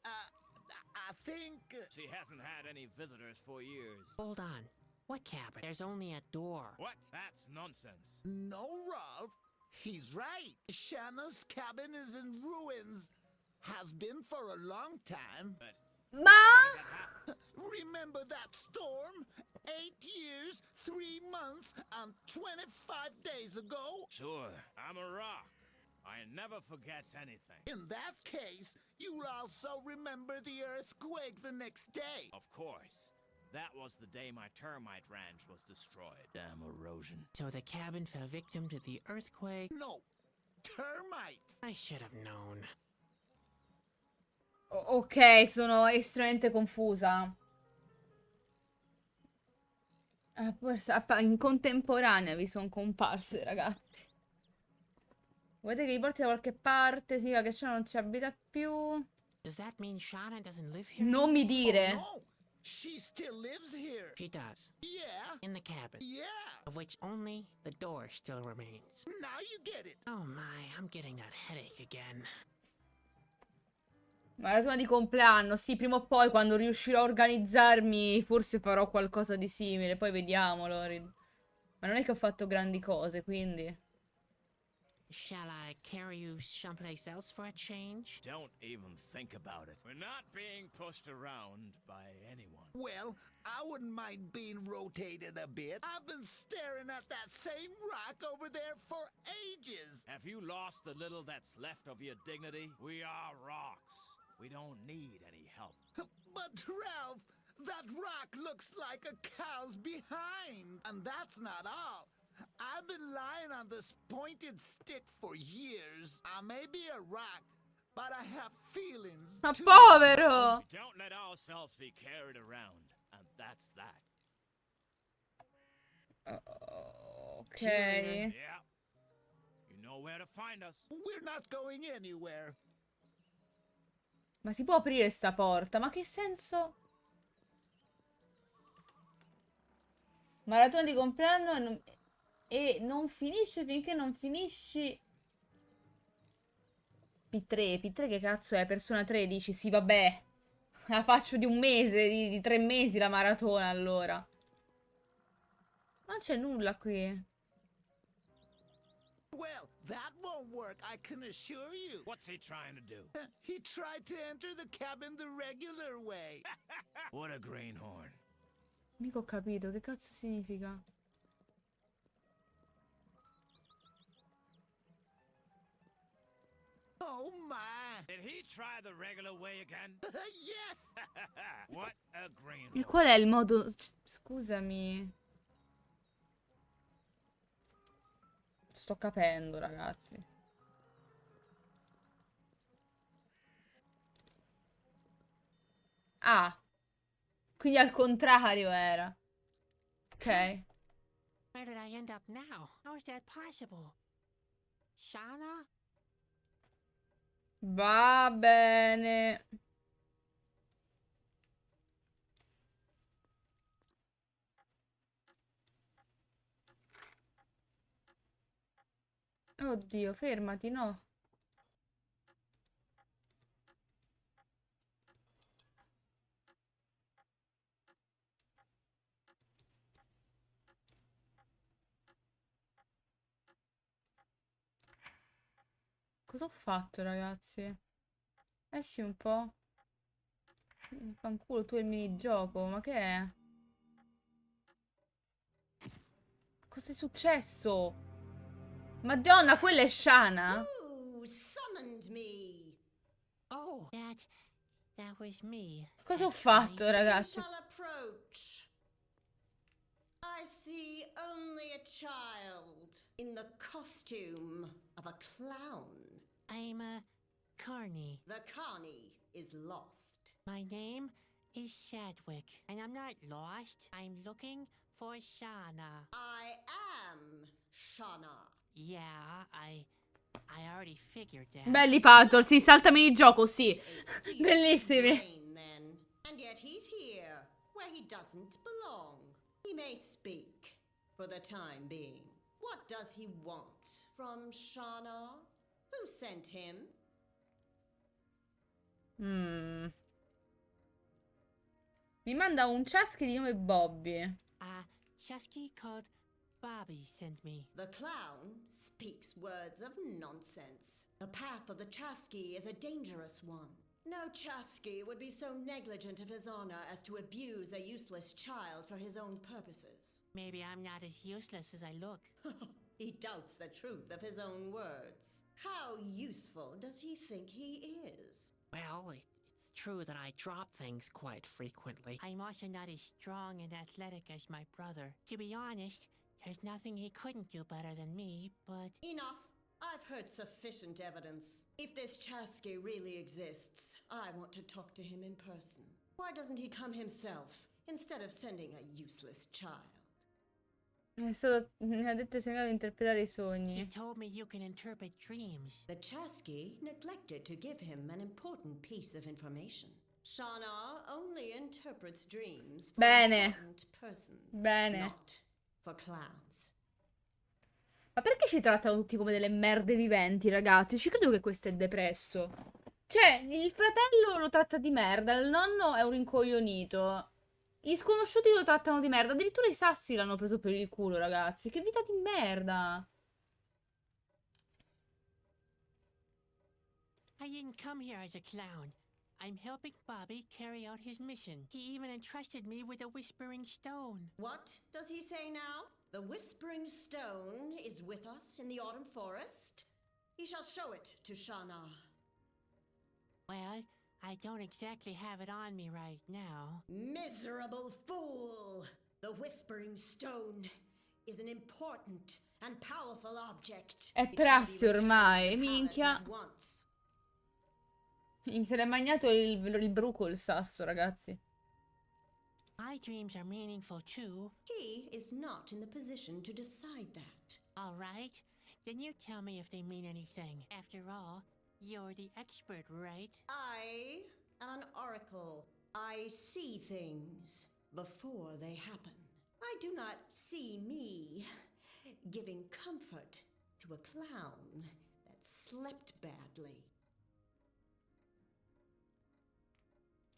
I think... She hasn't had any visitors for years. Hold on. What cabin? There's only a door. What? That's nonsense. No, Ralph. He's right. Shauna's cabin is in ruins. Has been for a long time. But Ma? that happened. Remember that storm? 8 years, 3 months, and 25 days ago? Sure, I'm a rock. I never forget anything. In that case, you'll also remember the earthquake the next day. Of course. That was the day my termite ranch was destroyed. Damn erosion. So the cabin fell victim to the earthquake? No, termites. I should have known. Ok, sono estremamente confusa. In contemporanea vi sono comparse, ragazzi. Volete che li porti da qualche parte? Sì, ma che c'è non ci abita più. Does that mean Shauna doesn't live here? Non mi dire. No, she still lives here. She does. Yeah, In the cabin. yeah. Of which only the door still remains. Now you get it. Oh my, I'm getting that headache again. Maratona di compleanno. Sì, prima o poi quando riuscirò a organizzarmi forse farò qualcosa di simile. Poi vediamo, Lorid. Ma non è che ho fatto grandi cose, quindi... Shall I carry you someplace else for a change? Don't even think about it. We're not being pushed around by anyone. Well, I wouldn't mind being rotated a bit. I've been staring at that same rock over there for ages. Have you lost the little that's left of your dignity? We are rocks. We don't need any help. But Ralph, that rock looks like a cow's behind. And that's not all. I've been lying on this pointed stick for years. I may be a rock, but I have feelings Ma too. povero! We don't let ourselves be carried around, and that's that. Ok. Yeah. You know where to find us. We're not going anywhere. Ma si può aprire sta porta? Ma che senso? Maratona di compleanno e non finisce finché non finisci... P3 che cazzo è? Persona 13? Sì, vabbè. La faccio di un mese, di 3 mesi la maratona, allora. Non c'è nulla qui. Well, that won't work, I can assure you. What's he trying to do? He tried to enter the cabin the regular way. What a greenhorn. Mica ho capito, che cazzo significa? Oh my! Did he try the regular way again? Yes! What a E greenhorn. qual è il modo... Scusami. Sto capendo, ragazzi. Ah. Quindi al contrario era. Ok. Where did I end up now? How is that possible? Shauna? Va bene. Oddio, fermati, no. Cosa ho fatto, ragazzi? Esci un po'. Fanculo, tu e il minigioco, ma che è? Cos'è successo? Madonna, quella è Shana? Who summoned me? Oh, that was me. Cosa ho actually. fatto, ragazzi? You shall approach. I see only a child in the costume of a clown. I'm Carney. The carney is lost. My name is Sadwick, and I'm not lost. I'm looking for Shauna. I am Shana. Yeah, I already figured that. Belli puzzle, sì, salta minigioco, sì. Bellissimi. Brain, then. And yet he's here, where he doesn't belong. He may speak for the time being. What does he want from Shana? Who sent him? Mi manda un Chasky di nome Bobby. Chesky called Bobby sent me. The clown speaks words of nonsense. The path of the Chasky is a dangerous one. No Chasky would be so negligent of his honor as to abuse a useless child for his own purposes. Maybe I'm not as useless as I look. He doubts the truth of his own words. How useful does he think he is? Well, it's true that I drop things quite frequently. I'm also not as strong and athletic as my brother. To be honest, there's nothing he couldn't do better than me, but... Enough. I've heard sufficient evidence. If this Chasky really exists, I want to talk to him in person. Why doesn't he come himself, instead of sending a useless child? Mi ha detto che sei in grado di interpretare i He sogni. told me you can interpret dreams. The Chasky neglected to give him an important piece of information. Shana only interprets dreams for Bene. important persons, Bene. not for clowns. Ma perché ci trattano tutti come delle merde viventi, ragazzi? Ci credo che questo è depresso. Cioè, il fratello lo tratta di merda, il nonno è un rincoglionito. Gli sconosciuti lo trattano di merda. Addirittura i sassi l'hanno preso per il culo, ragazzi. Che vita di merda. I didn't come here as a clown. I'm helping Bobby carry out his mission. He even entrusted me with a whispering stone. What does he say now? The Whispering Stone is with us in the Autumn Forest? He shall show it to Shana. Well, I don't exactly have it on me right now. Miserable fool! The Whispering Stone is an important and powerful object. È It shall be prassi returned ormai, to the palace minchia. at once. Se l'è magnato il bruco il sasso, ragazzi. My dreams are meaningful too. He is not in the position to decide that. All right, then you tell me if they mean anything. After all, you're the expert, right? I am an oracle. I see things before they happen. I do not see me giving comfort to a clown that slept badly.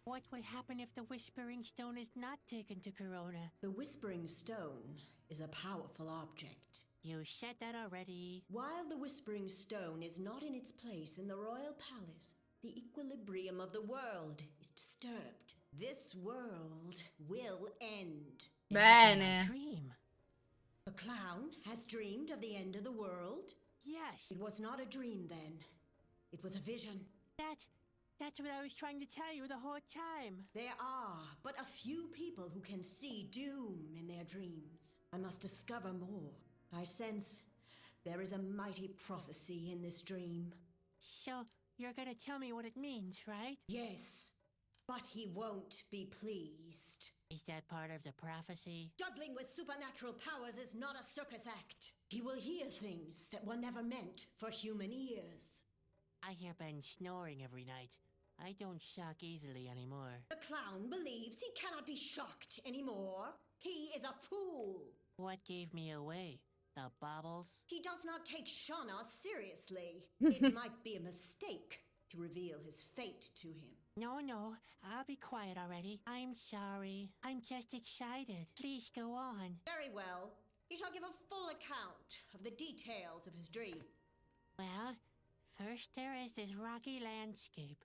What would happen if the Whispering Stone is not taken to Corona? The Whispering Stone is a powerful object. You said that already. While the Whispering Stone is not in its place in the royal palace, the equilibrium of the world is disturbed. This world will end. Bene. Dream. The clown has dreamed of the end of the world? Yes, It was not a dream then. It was a vision. that's what I was trying to tell you the whole time. There are but a few people who can see doom in their dreams. I must discover more. I sense there is a mighty prophecy in this dream. So, you're gonna tell me what it means, right? Yes, but he won't be pleased. Is that part of the prophecy? Juggling with supernatural powers is not a circus act. He will hear things that were never meant for human ears. I hear Ben snoring every night. I don't shock easily anymore. The clown believes he cannot be shocked anymore. He is a fool. What gave me away? The baubles? He does not take Shana seriously. It might be a mistake to reveal his fate to him. No, I'll be quiet already. I'm sorry. I'm just excited. Please go on. Very well. He shall give a full account of the details of his dream. Well, First there is this rocky landscape.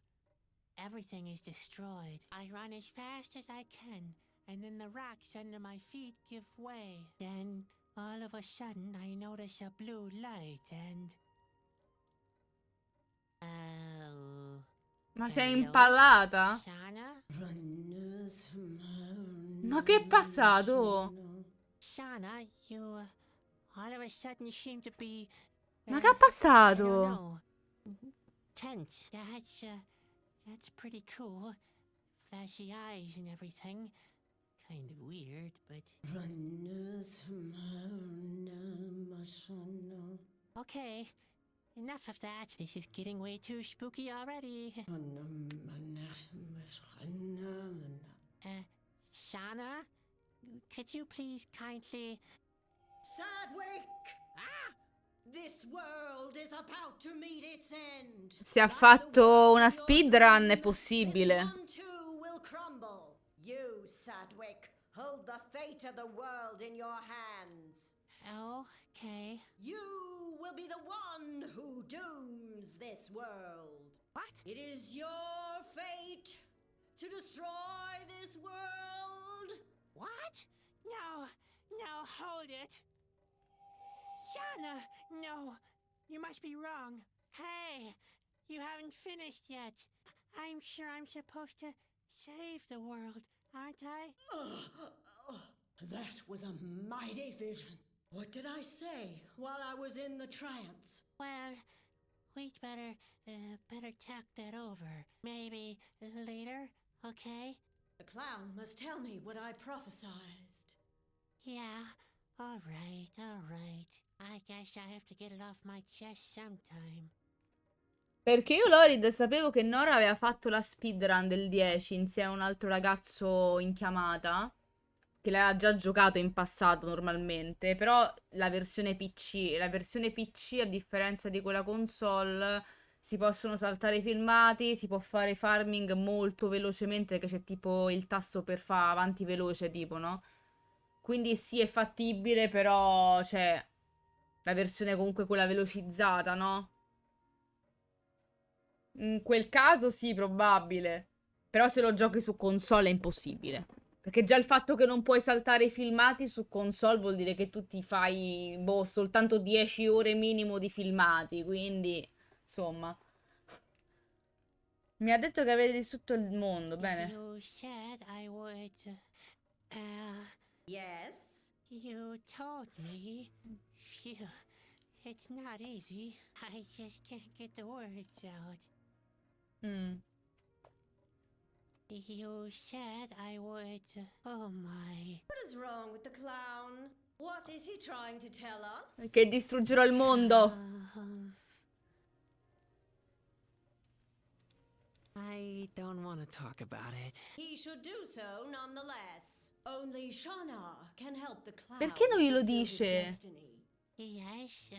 Everything is destroyed. I run as fast as I can, and then the rocks under my feet give way. Then, all of a sudden, I notice a blue light and... Oh... Ma sei hello, impallata? Shauna? Ma che è passato? Shauna, you... all of a sudden seem to be... Ma che è I don't passato? know. Tense. That's pretty cool. Flashy eyes and everything. Kind of weird, but... Okay, enough of that. This is getting way too spooky already. Shauna? Could you please kindly... Sadwick! Ah! This world is about to meet its end. Se ha Like the fatto world una in your speedrun è dream, possibile. This one too will crumble. You, Sadwick, hold the fate of the world in your hands. Okay. You will be the one who dooms this world. What? It is your fate to destroy this world. What? No, hold it. Shauna, no, you must be wrong. Hey, you haven't finished yet. I'm sure I'm supposed to save the world, aren't I? That was a mighty vision. What did I say while I was in the trance? Well, we'd better talk that over. Maybe later, okay? The clown must tell me what I prophesized. Yeah, all right. I guess I have to get it off my chest sometime. Perché io, Lorid, sapevo che Nora aveva fatto la speedrun del 10 insieme a un altro ragazzo in chiamata, che l'aveva già giocato in passato normalmente, però la versione PC, a differenza di quella console, si possono saltare i filmati, si può fare farming molto velocemente, perché c'è tipo il tasto per fare avanti veloce, tipo, no? Quindi sì, è fattibile, però c'è la versione comunque quella velocizzata, no? In quel caso sì, probabile. Però se lo giochi su console è impossibile. Perché già il fatto che non puoi saltare i filmati su console vuol dire che tu ti fai, boh, soltanto 10 ore minimo di filmati. Quindi, insomma. Mi ha detto che avete distrutto il mondo, bene. You said I would... Yes? You told me. Phew. It's not easy. I just can't get the words out. You said I would... Oh my... What is wrong with the clown? What is he trying to tell us? Che distruggerò il mondo. I don't want to talk about it. He should do so nonetheless. Only Shauna can help the clown. Perché non glielo fulfill his dice? destiny. Yes,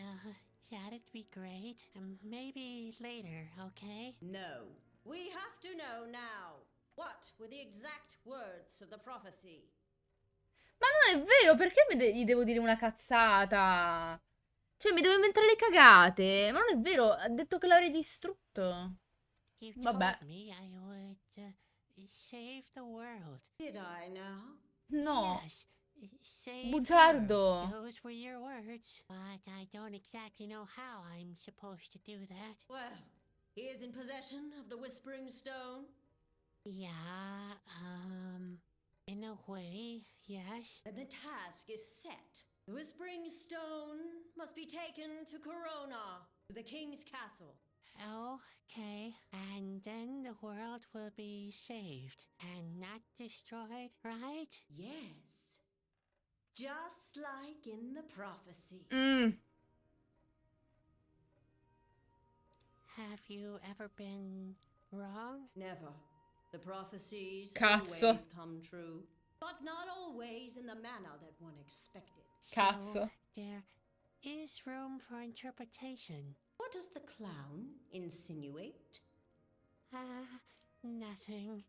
that'd be great. Maybe later, okay? No. We have to know now. What were the exact words of the prophecy? Ma non è vero, perché gli devo dire una cazzata? Cioè, mi devo inventare le cagate. Ma non è vero, ha detto che l'avrei distrutto. You Vabbè. told me I would save the world. Did I now? No. Yes, save Bugiardo. the world. Those were your words. But I don't exactly know how I'm supposed to do that. Well, he is in possession of the Whispering Stone. Yeah, in a way, yes. And the task is set. The Whispering Stone must be taken to Corona, to the king's castle. Okay, and then the world will be saved and not destroyed, right? Yes. Just like in the prophecy. Have you ever been wrong? Never. The prophecies Cazzo. always come true, but not always in the manner that one expected. Cazzo. So there is room for interpretation. What does the clown insinuate? Nothing.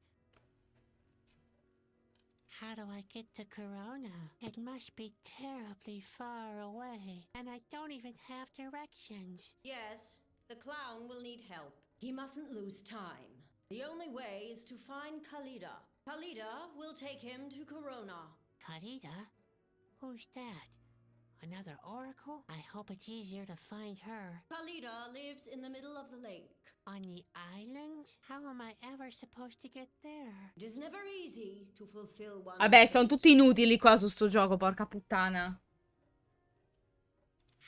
How do I get to Corona? It must be terribly far away, and I don't even have directions. Yes, The clown will need help. He mustn't lose time. The only way is to find Khalida. Khalida will take him to Corona. Karita? Who's that? Another oracle? I hope it's easier to find her. Khalida lives in the middle of the lake. On the island? How am I ever supposed to get there? It is never easy to fulfill one's Vabbè, sono fate. tutti inutili qua su sto gioco, porca puttana.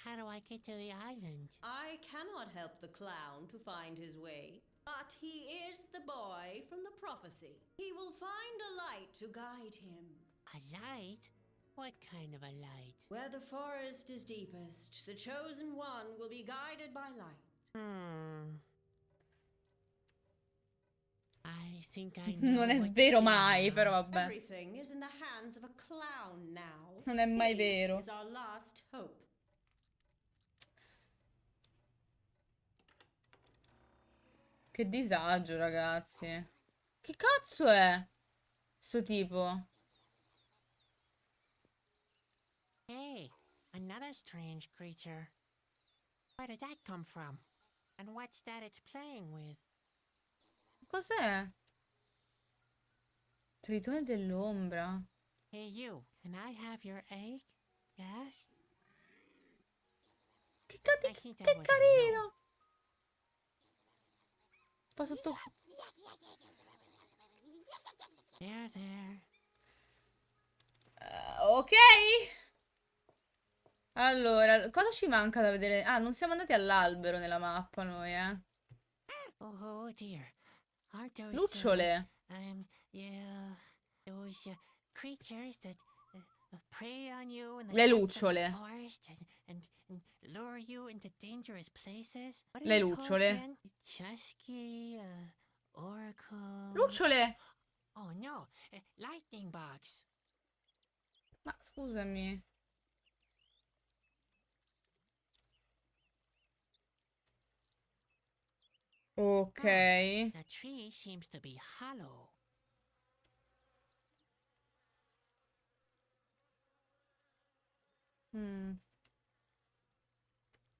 How do I get to the island? I cannot help the clown to find his way, but he is the boy from the prophecy. He will find a light to guide him. A light? What kind of a light? Where the forest is deepest, the chosen one will be guided by light. I think I know Non è what vero to do mai, now. però vabbè. Everything is in the hands of a clown now. Non è mai He vero. is our last hope. Che disagio, ragazzi. Che cazzo è? Sto tipo. Hey, another strange creature. Where did that come from? And what's that it's playing with? Cos'è? Tritone dell'ombra. Hey you, can I have your egg? Yes? Che, I think that che was a carino. Posso There. ok. Allora, cosa ci manca da vedere? Ah, non siamo andati all'albero nella mappa noi, eh. Oh dear. Aren't those Lucciole. yeah, those creatures that prey on you in the Le depths of the lucciole. forest and lure you into dangerous places? What are Le you called lucciole. again? Chusky, oracle. Lucciole. Oh no, lightning bugs. Ma scusami. Ok. The tree seems to be hollow.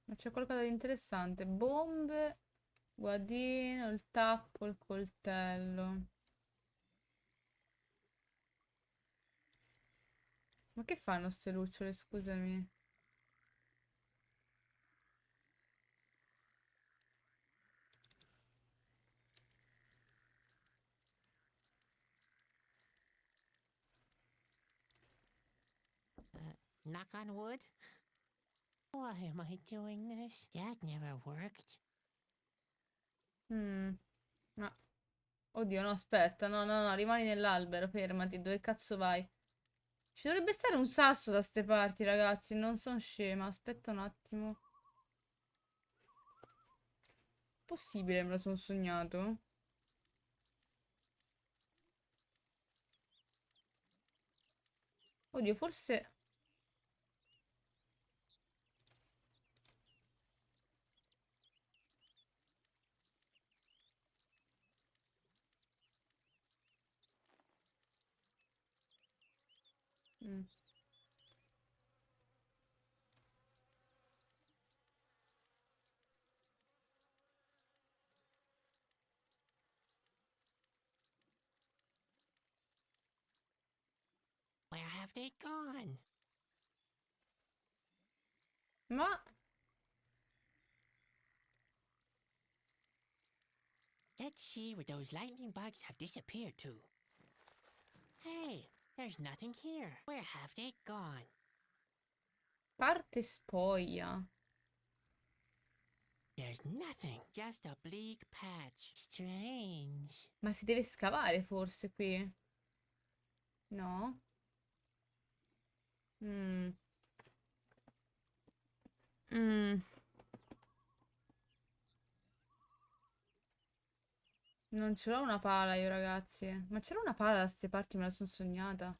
Ma c'è qualcosa di interessante. Bombe, guadino, il tappo, il coltello. Ma che fanno ste lucciole, scusami? Knock on wood? Why am I doing this? That never worked. No. Oddio, no, aspetta. No, no, no, rimani nell'albero, fermati. Dove cazzo vai? Ci dovrebbe stare un sasso da ste parti, ragazzi. Non sono scema. Aspetta un attimo. Possibile, me lo sono sognato? Oddio, forse... Where have they gone? Ma... Let's see where those lightning bugs have disappeared to. Hey, there's nothing here. Where have they gone? Parte spoglia. There's nothing. Just a bleak patch. Strange. Ma si deve scavare forse qui? No? Non ce l'ho una pala io, ragazzi. Ma c'era una pala da ste parti, me la sono sognata.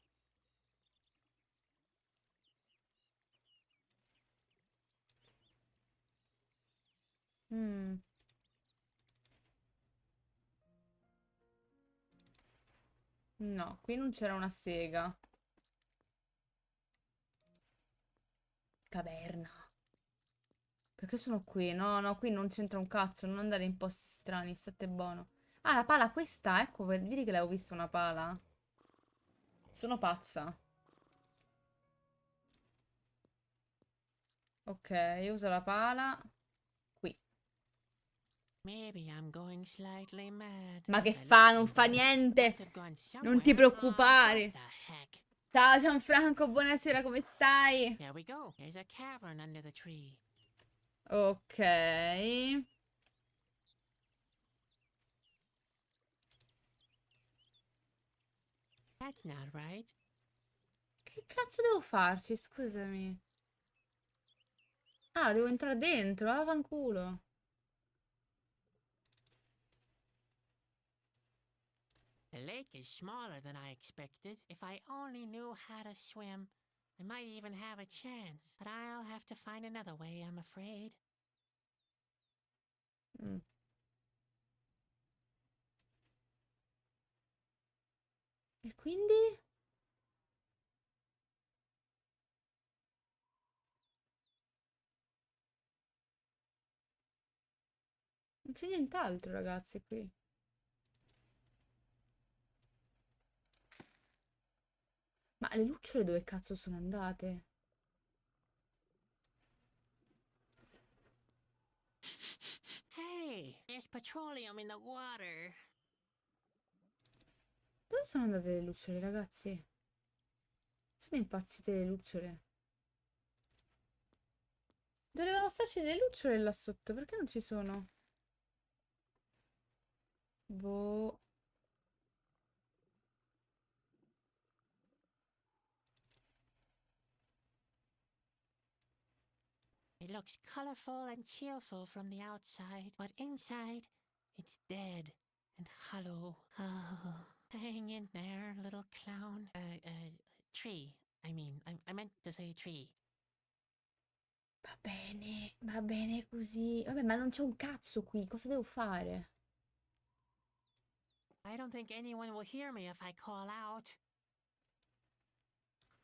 No, qui non c'era una sega. Caverna. Perché sono qui? No, no, qui non c'entra un cazzo. Non andare in posti strani, state buono. Ah, la pala questa, ecco, vedi che l'avevo vista una pala? Sono pazza. Ok, uso la pala. Qui. Maybe I'm going slightly mad. Ma che The fa? Non lightning fa bolt must niente. have gone Non ti somewhere. What preoccupare. the heck? Ciao Gianfranco, buonasera, come stai? Here we go. There's a cavern under the tree. Ok. That's not right. Che cazzo devo farci? Scusami. Ah, devo entrare dentro. Ah, fanculo. The lake is smaller than I expected. If I only knew how to swim, I might even have a chance. But I'll have to find another way, I'm afraid. Mm. E quindi? Non c'è nient'altro, ragazzi, qui. Ma le lucciole dove cazzo sono andate? Hey, there's petroleum in the water. Dove sono andate le lucciole, ragazzi? Sono impazzite le lucciole. Dovevano starci delle lucciole là sotto, perché non ci sono? Boh. It looks colorful and cheerful from the outside, but inside, it's dead and hollow. Oh, hang in there, little clown. Tree. I meant to say tree. Va bene così. Vabbè, ma non c'è un cazzo qui, cosa devo fare? I don't think anyone will hear me if I call out.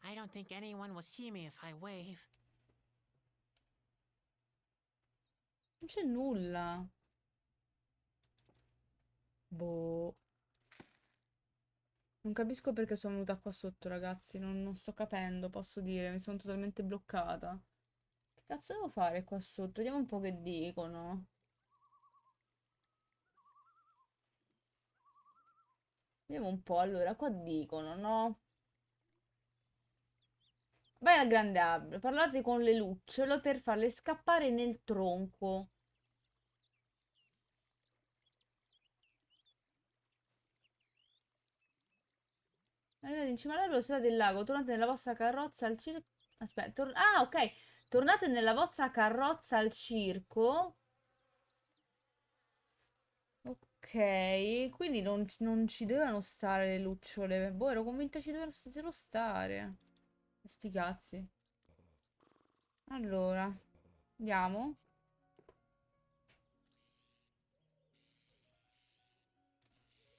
I don't think anyone will see me if I wave. Non c'è nulla. Boh. Non capisco perché sono venuta qua sotto, ragazzi. Non sto capendo, posso dire. Mi sono totalmente bloccata. Che cazzo devo fare qua sotto? Vediamo un po' che dicono. Vediamo un po'. Allora, qua dicono, no? Vai al grande albero. Parlate con le lucciole per farle scappare nel tronco. Arrivate in cima all'albero, siete del lago. Tornate nella vostra carrozza al circo. Aspetta, ah, ok. Tornate nella vostra carrozza al circo. Ok, quindi non ci dovevano stare le lucciole. Boh, ero convinta ci dovessero stare. Sti cazzi. Allora, andiamo.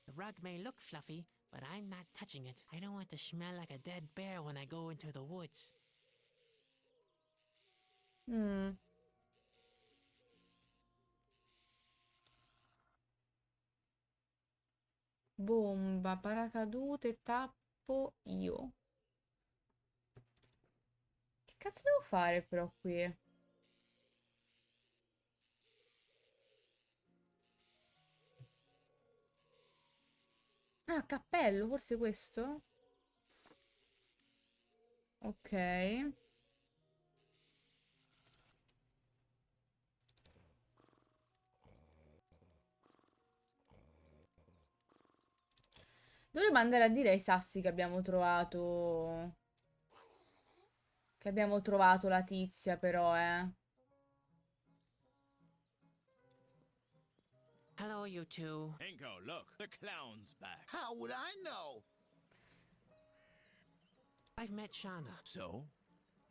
The rug may look fluffy, but I'm not touching it. I don't want to smell like a dead bear when I go into the woods. Mm. Bomba, paracadute, tappo io. Che cazzo devo fare però qui? Ah, cappello, forse questo? Ok. Dovremmo andare a dire ai sassi che abbiamo trovato... Che abbiamo trovato la tizia, però, eh. Hello, you two. Inko, look, the clown's back. How would I know? I've met Shauna. So?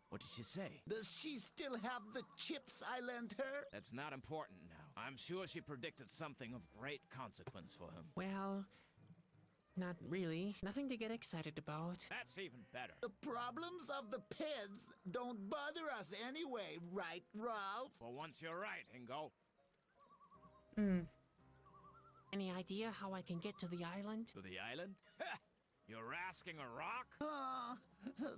What did she say? Does she still have the chips I lent her? That's not important now. I'm sure she predicted something of great consequence for him. Well, not really. Nothing to get excited about. That's even better. The problems of the peds don't bother us anyway, right, Ralph? For once you're right, Ingo. Any idea how I can get to the island? To the island? You're asking a rock?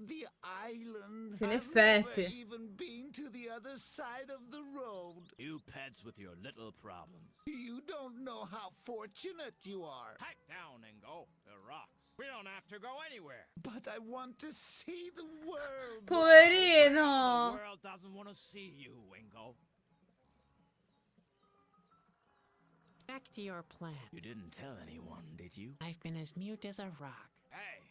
The island. Sì, in I've never effetti. even been to the other side of the road. You pets with your little problems. You don't know how fortunate you are. Pipe down, Ingo. They're rocks. We don't have to go anywhere. But I want to see the world. The Poverino. world doesn't want to see you, Ingo. Back to your plan. You didn't tell anyone, did you? I've been as mute as a rock. Hey,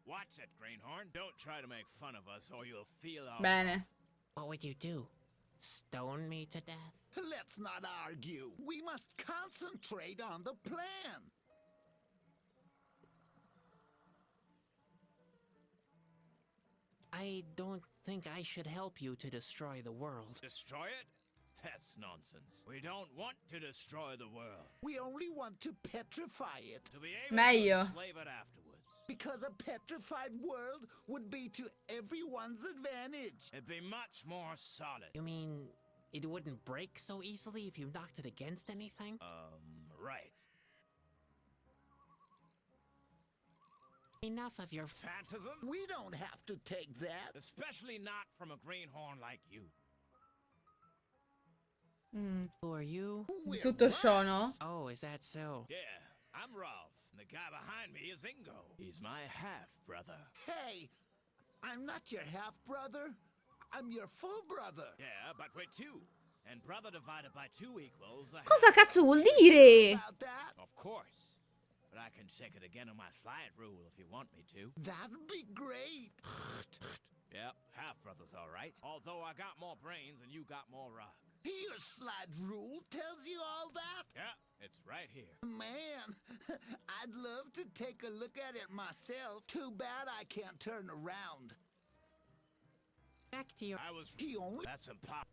watch it, Greenhorn. Don't try to make fun of us or you'll feel our... Bene. What would you do? Stone me to death? Let's not argue. We must concentrate on the plan. I don't think I should help you to destroy the world. Destroy it? That's nonsense. We don't want to destroy the world. We only want to petrify it. To be able Meglio. to enslave it afterwards. Because a petrified world would be to everyone's advantage. It'd be much more solid. You mean it wouldn't break so easily if you knocked it against anything? Right. Enough of your Phantasm? We don't have to take that. Especially not from a greenhorn like you. Who are you? We're Tutto ciò, no? rats. Oh, is that so? Yeah, I'm Ralph. And the guy behind me is Ingo. He's my half-brother. Hey, I'm not your half-brother. I'm your full brother. Yeah, but we're two. And brother divided by 2 equals a Cosa half. cazzo vuol dire? About that? Of course. But I can check it again on my slide rule if you want me to. That'd be great. Yep, half-brother's all right. Although I got more brains and you got more rock. Your slide rule tells you all that? Yeah, it's right here. Man, I'd love to take a look at it myself. Too bad I can't turn around. Back to your... I was... He only That's impossible.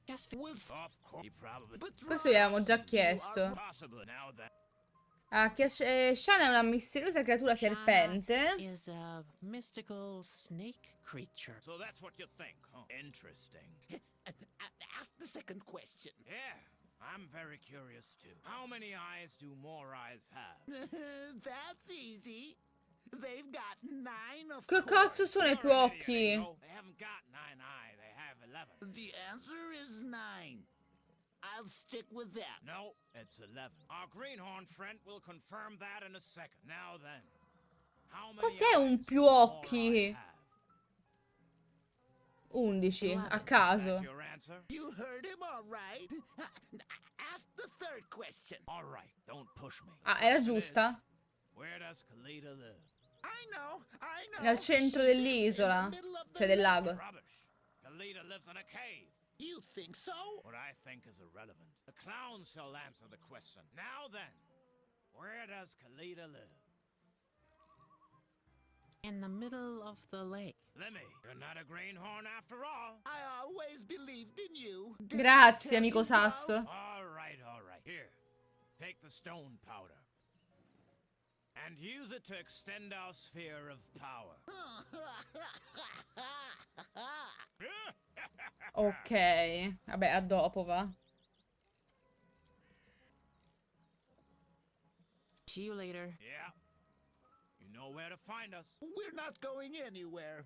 Just... will... Of course. He probably... But Questo gliel'avevamo già Ralph, chiesto. Possibly now that... Ah, che Shan è una misteriosa creatura serpente. is a mystical snake creature. So that's what you think, huh? Interesting. Ask the second question. Yeah, I'm very curious too. How many eyes do more eyes have? That's easy. They've got 9 of Che course. cazzo sono i You're tuoi an idiot, occhi? Ingo. They haven't got 9 eyes, they have 11. The answer is 9. I'll stick with that. No, it's 11. Our greenhorn friend will confirm that in a second. Now then, how many Cos'è un eyes più do more occhi? eyes have? 11, a That's caso. your answer? You heard him all right. Ask the third question. All right, don't push me. Ah, era Question is, giusta? where does Kalita live? I know. Nel centro She lives in dell'isola, the middle of the cioè del lake. lago. Rubbish. Kalita lives in a cave. You think so? What I think is irrelevant. The clown shall answer the question. Now then, where does Kalita live? In the middle of the lake. Lemmy, you're not a greenhorn after all. I always believed in you. Didn't I Grazie, tell amico you, Ralph? Sasso. All right, all right. Here, take the stone powder. And use it to extend our sphere of power. Ok. Vabbè, a dopo va. See you later. Yeah. You know where to find us. We're not going anywhere.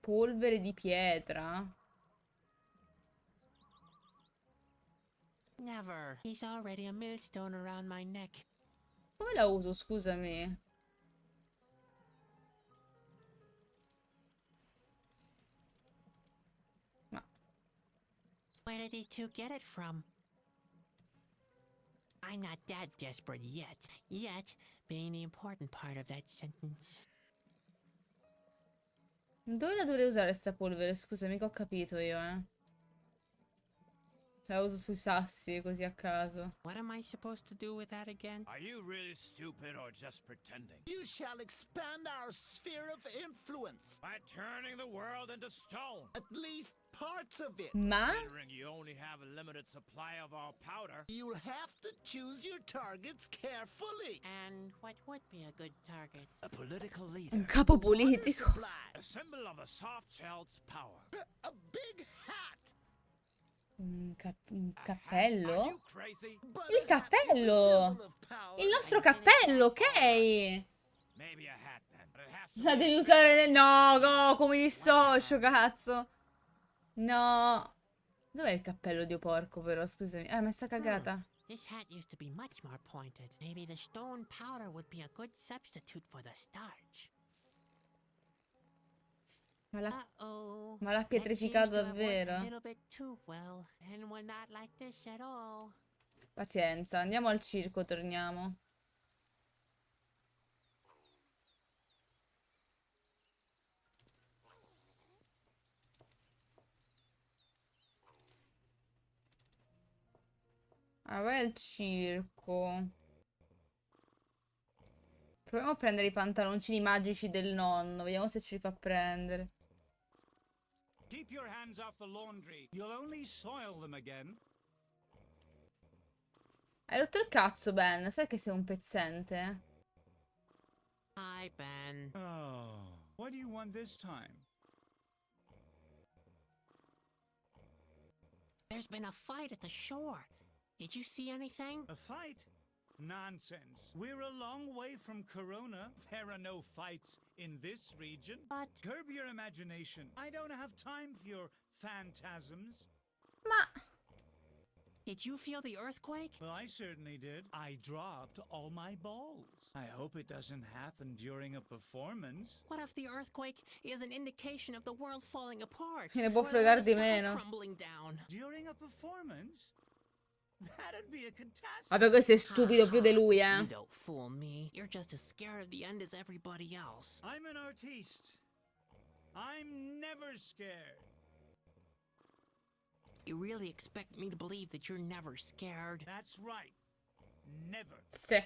Polvere di pietra. Never. He's already a millstone around my neck. Come la uso, scusami? Ma Where did he two get it from? I'm not that desperate yet. Yet being the important part of that sentence. dove la dovrei usare sta polvere? Scusami, che ho capito io, La uso sui sassi, così a caso. What am I supposed to do with that again? Are you really stupid or just pretending? You shall expand our sphere of influence. By turning the world into stone. At least parts of it. Ma? Considering you only have a limited supply of our powder. You'll have to choose your targets carefully. And what would be a good target? A political leader. Un capo Water politico. supply. A symbol of a soft-shell's power. A big hat. Un Are cappello? you crazy? But Il a hat is a cappello! symbol of power. Il nostro cappello, ok! Maybe a hat then, but it has to La be devi a usare nel... No, no, come dissocio, cazzo. No. Dov'è il cappello, dio porco, però? Scusami. Ma è sta cagata. This hat used to be much more pointed. Maybe the stone powder would be a good substitute for the starch. Ma l'ha Uh-oh. ma l'ha That pietrificato seems to have worked davvero? a little bit too well, and we're not like this at all. Pazienza, andiamo al circo, torniamo. Ah, vai al circo. Proviamo a prendere i pantaloncini magici del nonno. Vediamo se ce li fa prendere. Keep your hands off the laundry. You'll only soil them again. Hai rotto il cazzo, Ben. Sai che sei un pezzente? Hi, Ben. Oh, what do you want this time? There's been a fight at the shore. Did you see anything? A fight? Nonsense. We're a long way from Corona. There are no fights in this region. But Curb your imagination. I don't have time for your phantasms. Ma... did you feel the earthquake? Well, I certainly did. I dropped all my balls. I hope it doesn't happen during a performance. What if the earthquake is an indication of the world falling apart? Me ne può Or fregare the di sky meno. crumbling down? During a performance? That'd be a catastrophe. Vabbè, questo è stupido più di lui, You eh. don't fool me. You're just as scared of the end as everybody else. I'm an artiste. I'm never scared. You really expect me to believe that you're never scared? That's right. Never. Sì.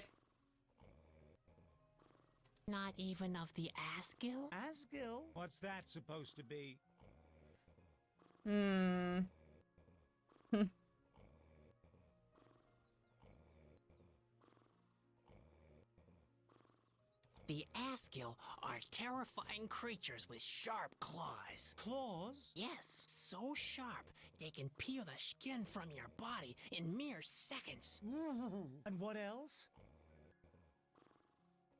Not even of the Asgill? Asgill? What's that supposed to be? Mm. The Asgill are terrifying creatures with sharp claws. Claws? Yes, so sharp they can peel the skin from your body in mere seconds. And what else?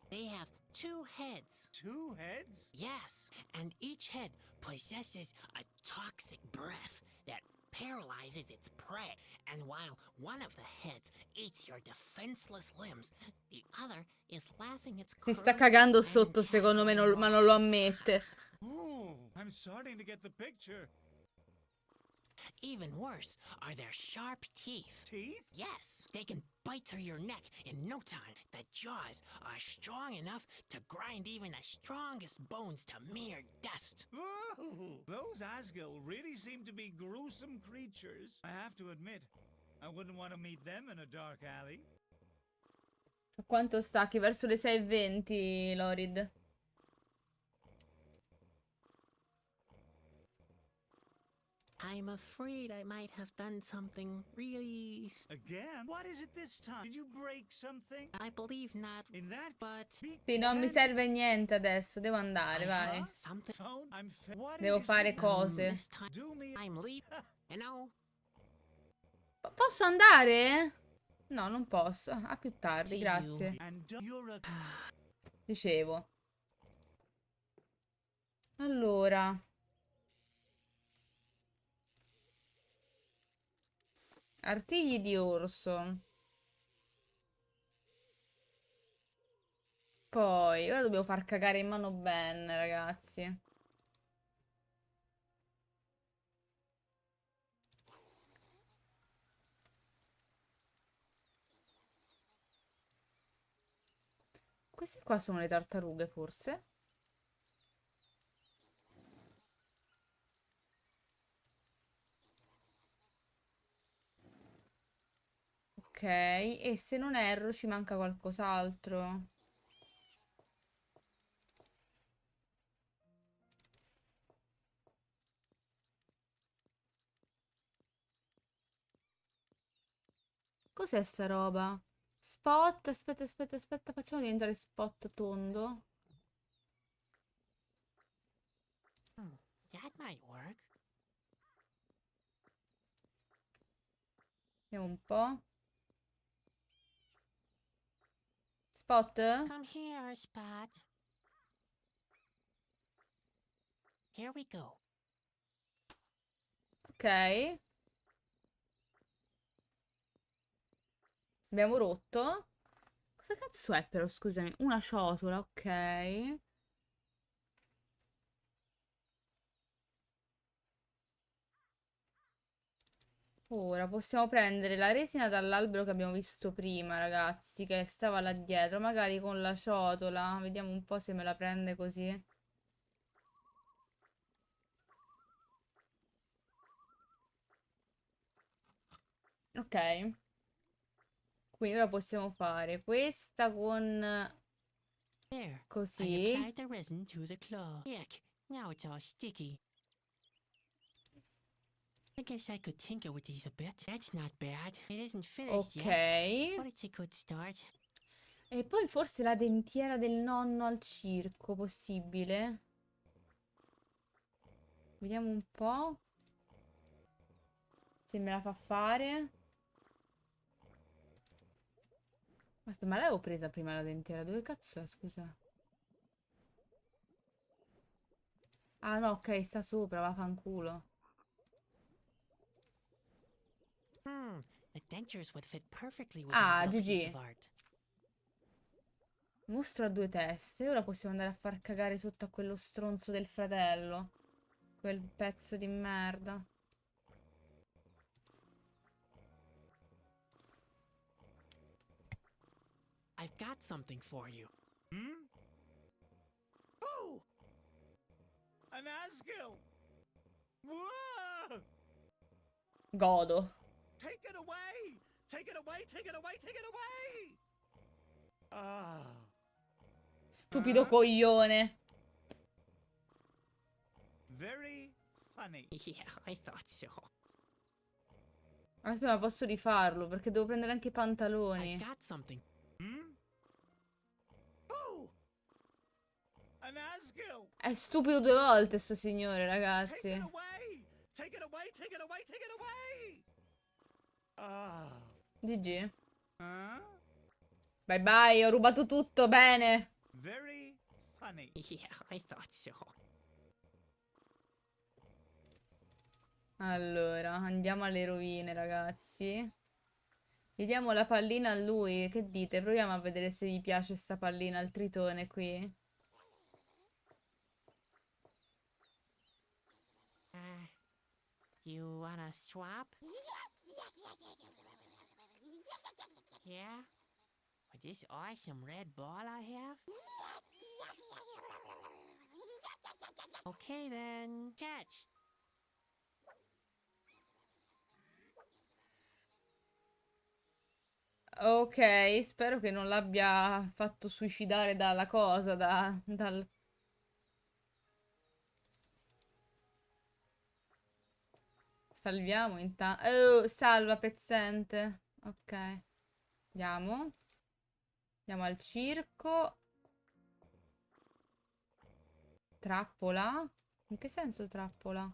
They have 2 heads. 2 heads? Yes, and each head possesses a toxic breath that paralyzes its prey. And while one of the heads eats your defenseless limbs, the other is laughing its Si sta cagando sotto, secondo me, ma non lo ammette. Ooh, I'm starting to get the picture. Even worse are their sharp teeth. Teeth? Yes, they can bite through your neck in no time. The jaws are strong enough to grind even the strongest bones to mere dust. Ooh, those Asgill really seem to be gruesome creatures. I have to admit, I wouldn't want to meet them in a dark alley. A quanto stacchi? Verso le 6:20, Lorid. I'm afraid I might have done something really Again? What is it this time? Did you break something? I believe not, In that but Sì, non mi serve niente adesso, devo andare, vai. something. tone, what Devo is fare it? cose. This time Do me I'm leaving. You know, Posso andare? No, non posso. A più tardi, See grazie. and you're a Dicevo. Allora. Artigli di orso. Poi, ora dobbiamo far cagare in mano Ben, ragazzi. Queste qua sono le tartarughe, forse? Ok, e se non erro ci manca qualcos'altro. Cos'è sta roba? Spot, aspetta, aspetta, aspetta, facciamo diventare spot tondo. That might work. Vediamo un po'. Spot? Come here, Spot. Here we go. Ok. Abbiamo rotto. Cosa cazzo è però, scusami? Una ciotola, ok. Ora possiamo prendere la resina dall'albero che abbiamo visto prima, ragazzi, che stava là dietro. Magari con la ciotola. Vediamo un po' se me la prende così. Ok. Quindi ora possiamo fare questa con There. I così. applied the resin to the claw. Ick. Now it's all sticky. I guess I could tinker with these a bit. That's not bad. It isn't finished Ok. yet, but it's a good start. E poi forse la dentiera del nonno al circo, possibile? Vediamo un po' se me la fa fare. Aspetta, ma l'avevo presa prima la dentiera. Dove cazzo è, scusa? Ah no, ok, sta sopra, vaffanculo. The dentures would fit perfectly with my Ah, little piece GG. of art. Mostro a due teste. Ora possiamo andare a far cagare sotto a quello stronzo del fratello. Quel pezzo di merda. I've got something for you. Hmm? Oh! An Asgil! Whoa! Godo. Take it away! Take it away! Take it away! Take it away! Ah. Stupido Huh? coglione. Very funny. Yeah, I thought so. Aspetta, ma posso rifarlo perché devo prendere anche i I've pantaloni. got something. Hmm? Oh! An Asgil! È stupido due volte sto signore, Take ragazzi. it away! Take it away! Take it away! Take it away! Ah. GG. Huh? Bye bye, ho rubato tutto, bene. Very funny. Yeah, I thought so. Allora, andiamo alle rovine, ragazzi. Gli diamo la pallina a lui. Che dite? Proviamo a vedere se gli piace sta pallina al tritone qui. You wanna swap? Yeah? With this awesome red ball I have? Okay then, catch! Ok, spero che non l'abbia fatto suicidare dalla cosa, dal... Salviamo intanto. Oh, salva pezzente. Ok. Andiamo. Andiamo al circo. Trappola? In che senso trappola?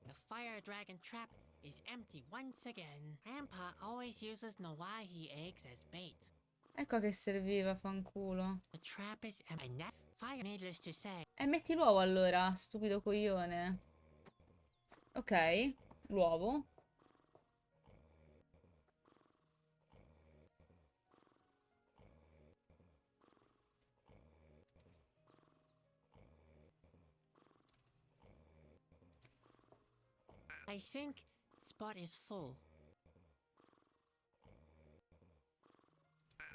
The fire dragon trap is empty once again. Grandpa always uses Nawahi eggs as bait. Ecco a che serviva, fanculo. The trap is empty. And that fire, needless to say. Metti l'uovo allora, stupido coglione. Ok, l'uovo. I think Spot is full.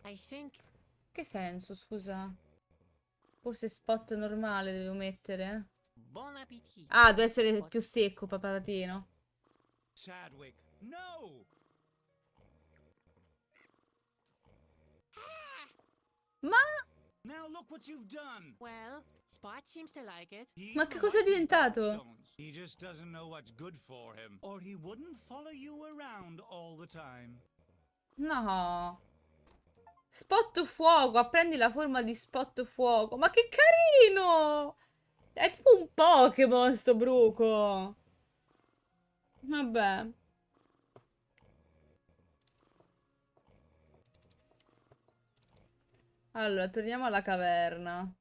I think Che senso, scusa? Forse spot normale devo mettere? bon appetit. Ah, deve essere Spot. più secco, patatino. Chadwick, no! Ma... Now look what you've done. Well, Spot seems to like it. He Ma che even cosa è likes his diventato? gallstones. He just doesn't know what's good for him, or he wouldn't follow you around all the time. No. Spot fuoco, apprendi la forma di spot fuoco. Ma che carino! È tipo un Pokémon sto bruco. Vabbè. Allora, torniamo alla caverna.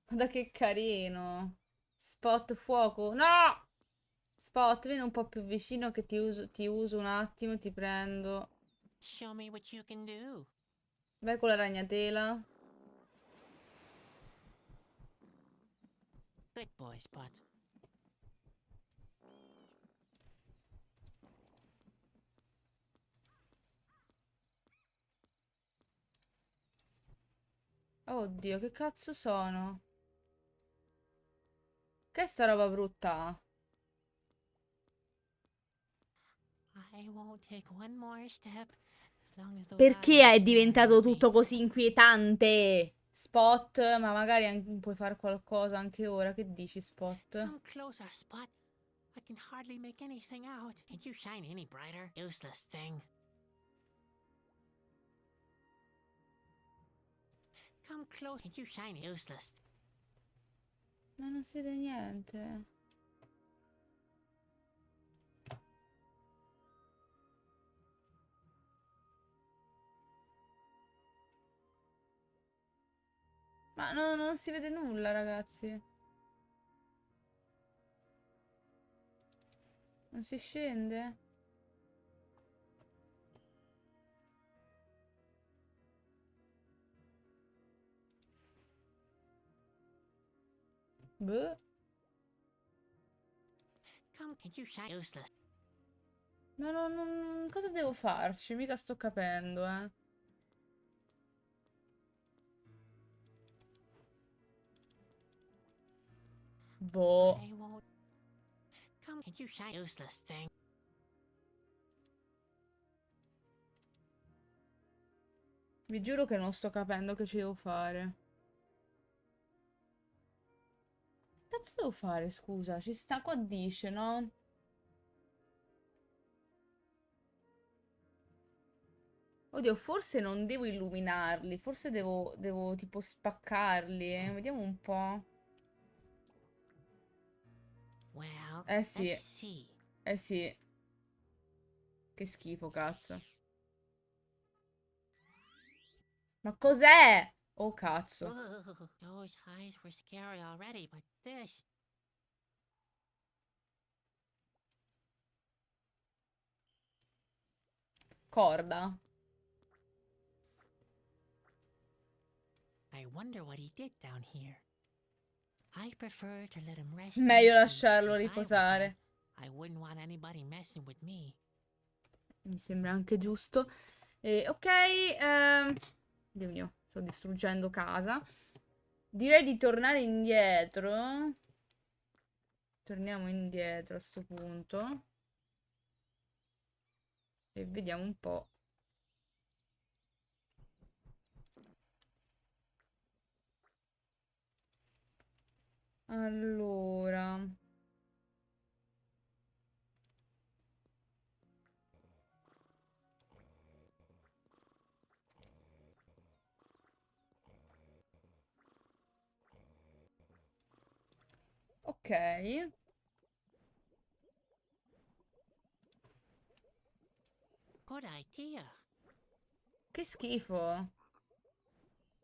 Guarda che carino. Spot fuoco. No! Spot, vieni un po' più vicino che ti uso un attimo, ti prendo. Show me what you can do. Vai con la ragnatela. Good boy, Spot. Oddio, che cazzo sono? Che è sta roba brutta? I won't take one more step as long as those Perché eyes è are diventato staring at me. tutto così inquietante? Spot, ma magari puoi fare qualcosa anche ora. Che dici, Spot? Come closer, Spot. I can hardly make anything out. Can't you shine any brighter? Useless thing. Come close. Can't you shine useless? Ma non si vede niente. Ma non si vede nulla, ragazzi. Non si scende? Boh. Come, can't you shine useless? Ma cosa devo farci? Mica sto capendo, eh. Boh. I won't. Come, can't you shine useless thing? Vi giuro che non sto capendo che ci devo fare. Che cazzo devo fare, scusa? Ci sta qua dice, no? Oddio, forse non devo illuminarli. Forse devo tipo spaccarli, eh. Vediamo un po'. Well, Eh sì, let's see. eh sì. Che schifo, cazzo. Ma cos'è? Oh, cazzo. Ugh, those eyes were scary already, but this. Corda. I wonder what he did down here. I prefer to let him rest in Meglio peace. lasciarlo If I were riposare. dead, I wouldn't want anybody messing with me. Mi sembra anche giusto. Ok, Dio mio, sto distruggendo casa. Direi di tornare indietro. Torniamo indietro a sto punto. E vediamo un po'. Allora. Ok. Good idea. Che schifo.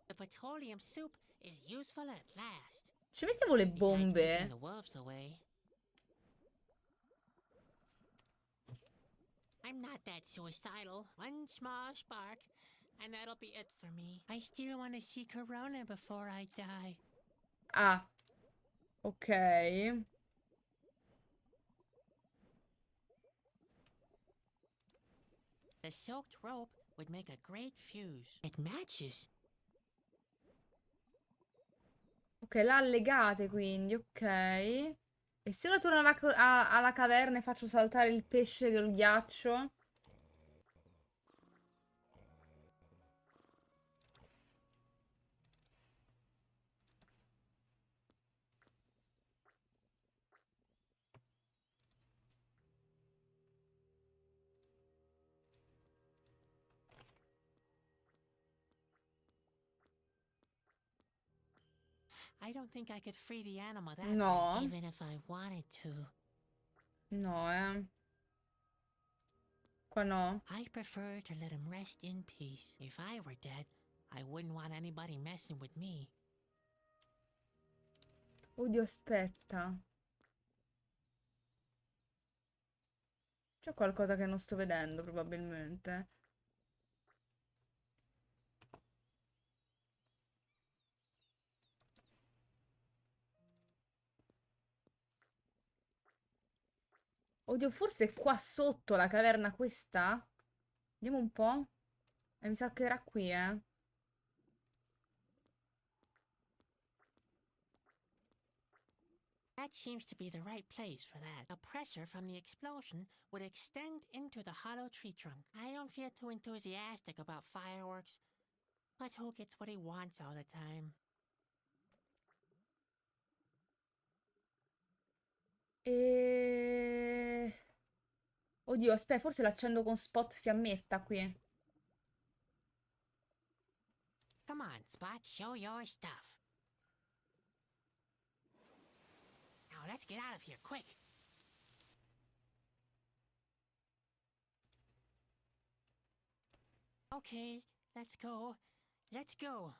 The petroleum soup is useful at last. Ci mettiamo le Besides keeping bombe. the wolves away. I'm not that suicidal. One small spark, and that'll be it for me. I still want to see Corona before I die. Ah. Ok. The soaked rope would make a great fuse. It matches. Ok, là legate quindi, ok. E se ora torno alla caverna e faccio saltare il pesce del ghiaccio? I don't think I could free the animal that No. way, even if I wanted to. No, Qua no. I prefer to let him rest in peace. If I were dead, I wouldn't want anybody messing with me. Oddio, aspetta. C'è qualcosa che non sto vedendo, probabilmente. Oddio, forse è qua sotto la caverna questa? Vediamo un po'. Mi sa che era qui, eh. That seems to be the right place for that. The pressure from the explosion would extend into the hollow tree trunk. I don't feel too enthusiastic about fireworks, but who gets what he wants all the time? Oddio, aspetta, forse l'accendo con spot fiammetta qui. Come on, Spot, show your stuff. Now let's get out of here, quick. Okay, let's go. Let's go.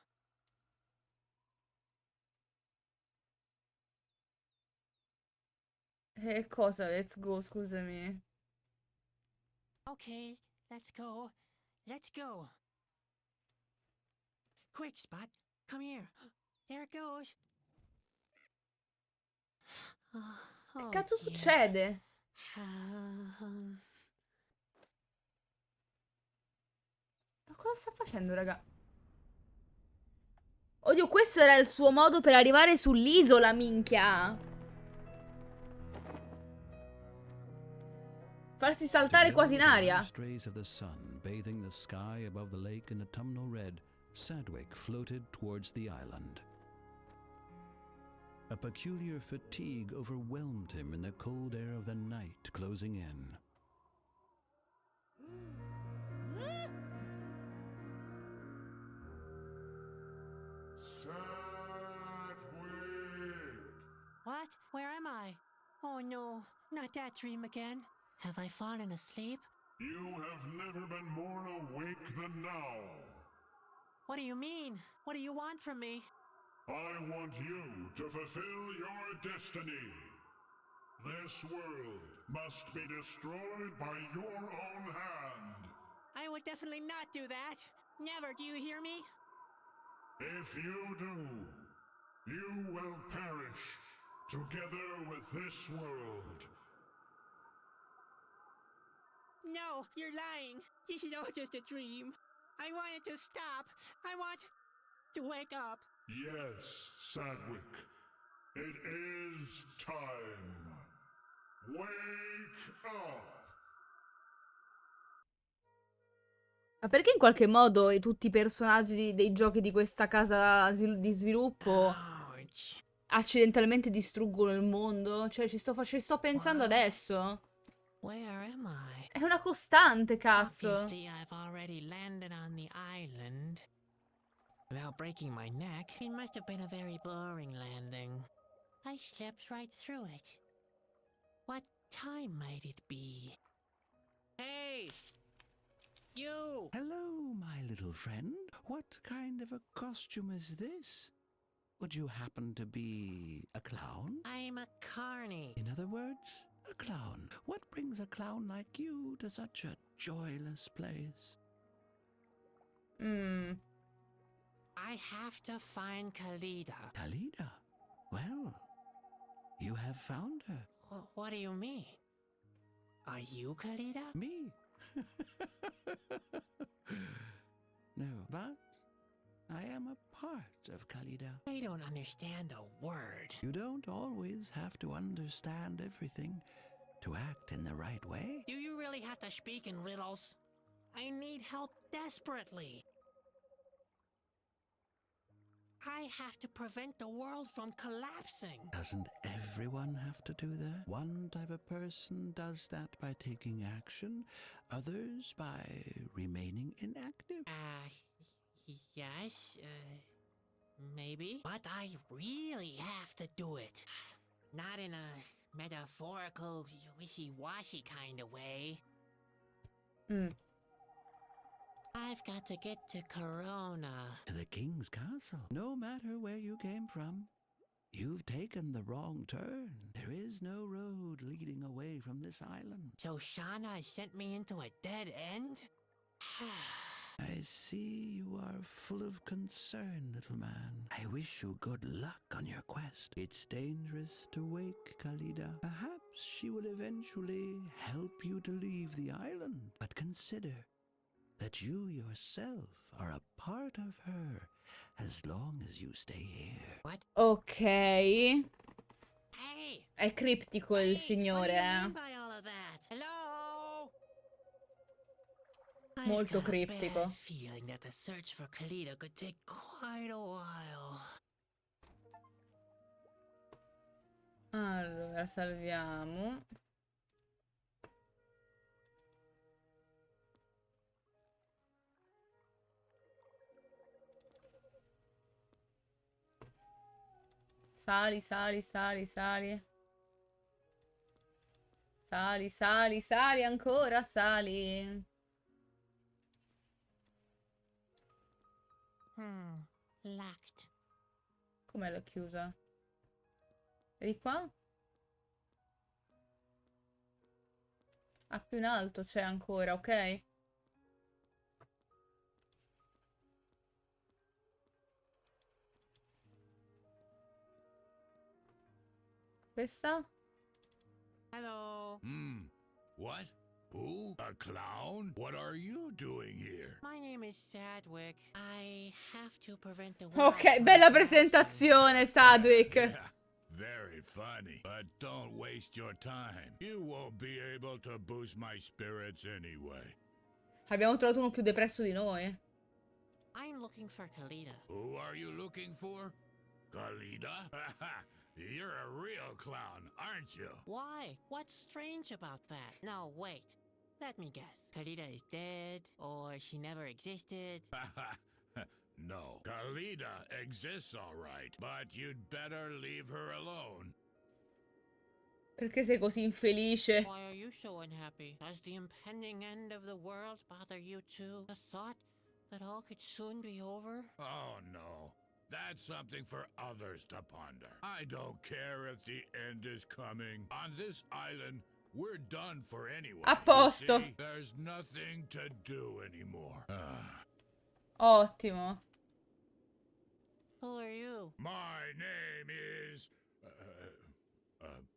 Cosa? Let's go, scusami. Okay, let's go. Let's go. Quick, Spot, come here. There it goes. Che Oh, cazzo dear. succede? Ma cosa sta facendo, raga? Oddio, questo era il suo modo per arrivare sull'isola, minchia. Farsi saltare quasi in Together with the aria. last rays of the sun bathing the sky above the lake in autumnal red, Sadwick floated towards the island. A peculiar fatigue overwhelmed him in the cold air of the night closing in. What? Where am I? Oh no, not that dream again. Have I fallen asleep? You have never been more awake than now. What do you mean? What do you want from me? I want you to fulfill your destiny. This world must be destroyed by your own hand. I would definitely not do that. Never, do you hear me? If you do, you will perish together with this world. No, you're lying. This is all just a dream. I want it to stop. I want to wake up. Yes, Sadwick. It is time. Wake up! Ma perché in qualche modo tutti i personaggi dei giochi di questa casa di sviluppo Ouch. accidentalmente distruggono il mondo? Cioè, ci sto pensando adesso. Where am I? È una costante, cazzo. Obviously, I've already landed on the island. Without breaking my neck, it must have been a very boring landing. I slept right through it. What time might it be? Hey! You! Hello, my little friend. What kind of a costume is this? Would you happen to be a clown? I'm a carny. In other words, a clown. What brings a clown like you to such a joyless place? I have to find Khalida. Khalida? Well, you have found her. What do you mean? Are you Khalida? Me? No, but I am a part of Khalida. I don't understand a word. You don't always have to understand everything to act in the right way. Do you really have to speak in riddles? I need help desperately. I have to prevent the world from collapsing. Doesn't everyone have to do that? One type of person does that by taking action, others by remaining inactive. Yes, maybe. But I really have to do it. Not in a metaphorical, wishy-washy kind of way. I've got to get to Corona. To the king's castle. No matter where you came from, you've taken the wrong turn. There is no road leading away from this island. So Shauna sent me into a dead end? I see you are full of concern, little man. I wish you good luck on your quest. It's dangerous to wake Khalida. Perhaps she will eventually help you to leave the island. But consider that you yourself are a part of her as long as you stay here. What? Ok. Hey! È criptico il Wait, signore, what do you mean by all of that? Hello? Molto I've got a criptico. bad feeling that the search for Khalida could take quite a while. Allora, salviamo. Sali, sali, sali, sali. Sali, sali, sali, ancora sali. Locked. Com'è l'ho chiusa? Vedi qua? Ah, più in alto c'è ancora, ok? Questa? Hello. What? Who? A clown? What are you doing here? My name is Sadwick. I have to prevent the world Ok, from bella collapsing. presentazione, Sadwick. Yeah, very funny. But don't waste your time. You won't be able to boost my spirits anyway. Abbiamo trovato uno più depresso di noi. I'm looking for Khalida. Who are you looking for? Khalida? You're a real clown, aren't you? Why? What's strange about that? No, wait. Let me guess. Khalida is dead, or she never existed. No, Khalida exists all right, but you'd better leave her alone. Perché sei così infelice? Why are you so unhappy? Does the impending end of the world bother you too? The thought that all could soon be over? Oh no, that's something for others to ponder. I don't care if the end is coming. On this island, we're done for anyway. A posto. You see, there's nothing to do anymore. Ottimo. Who are you? My name is...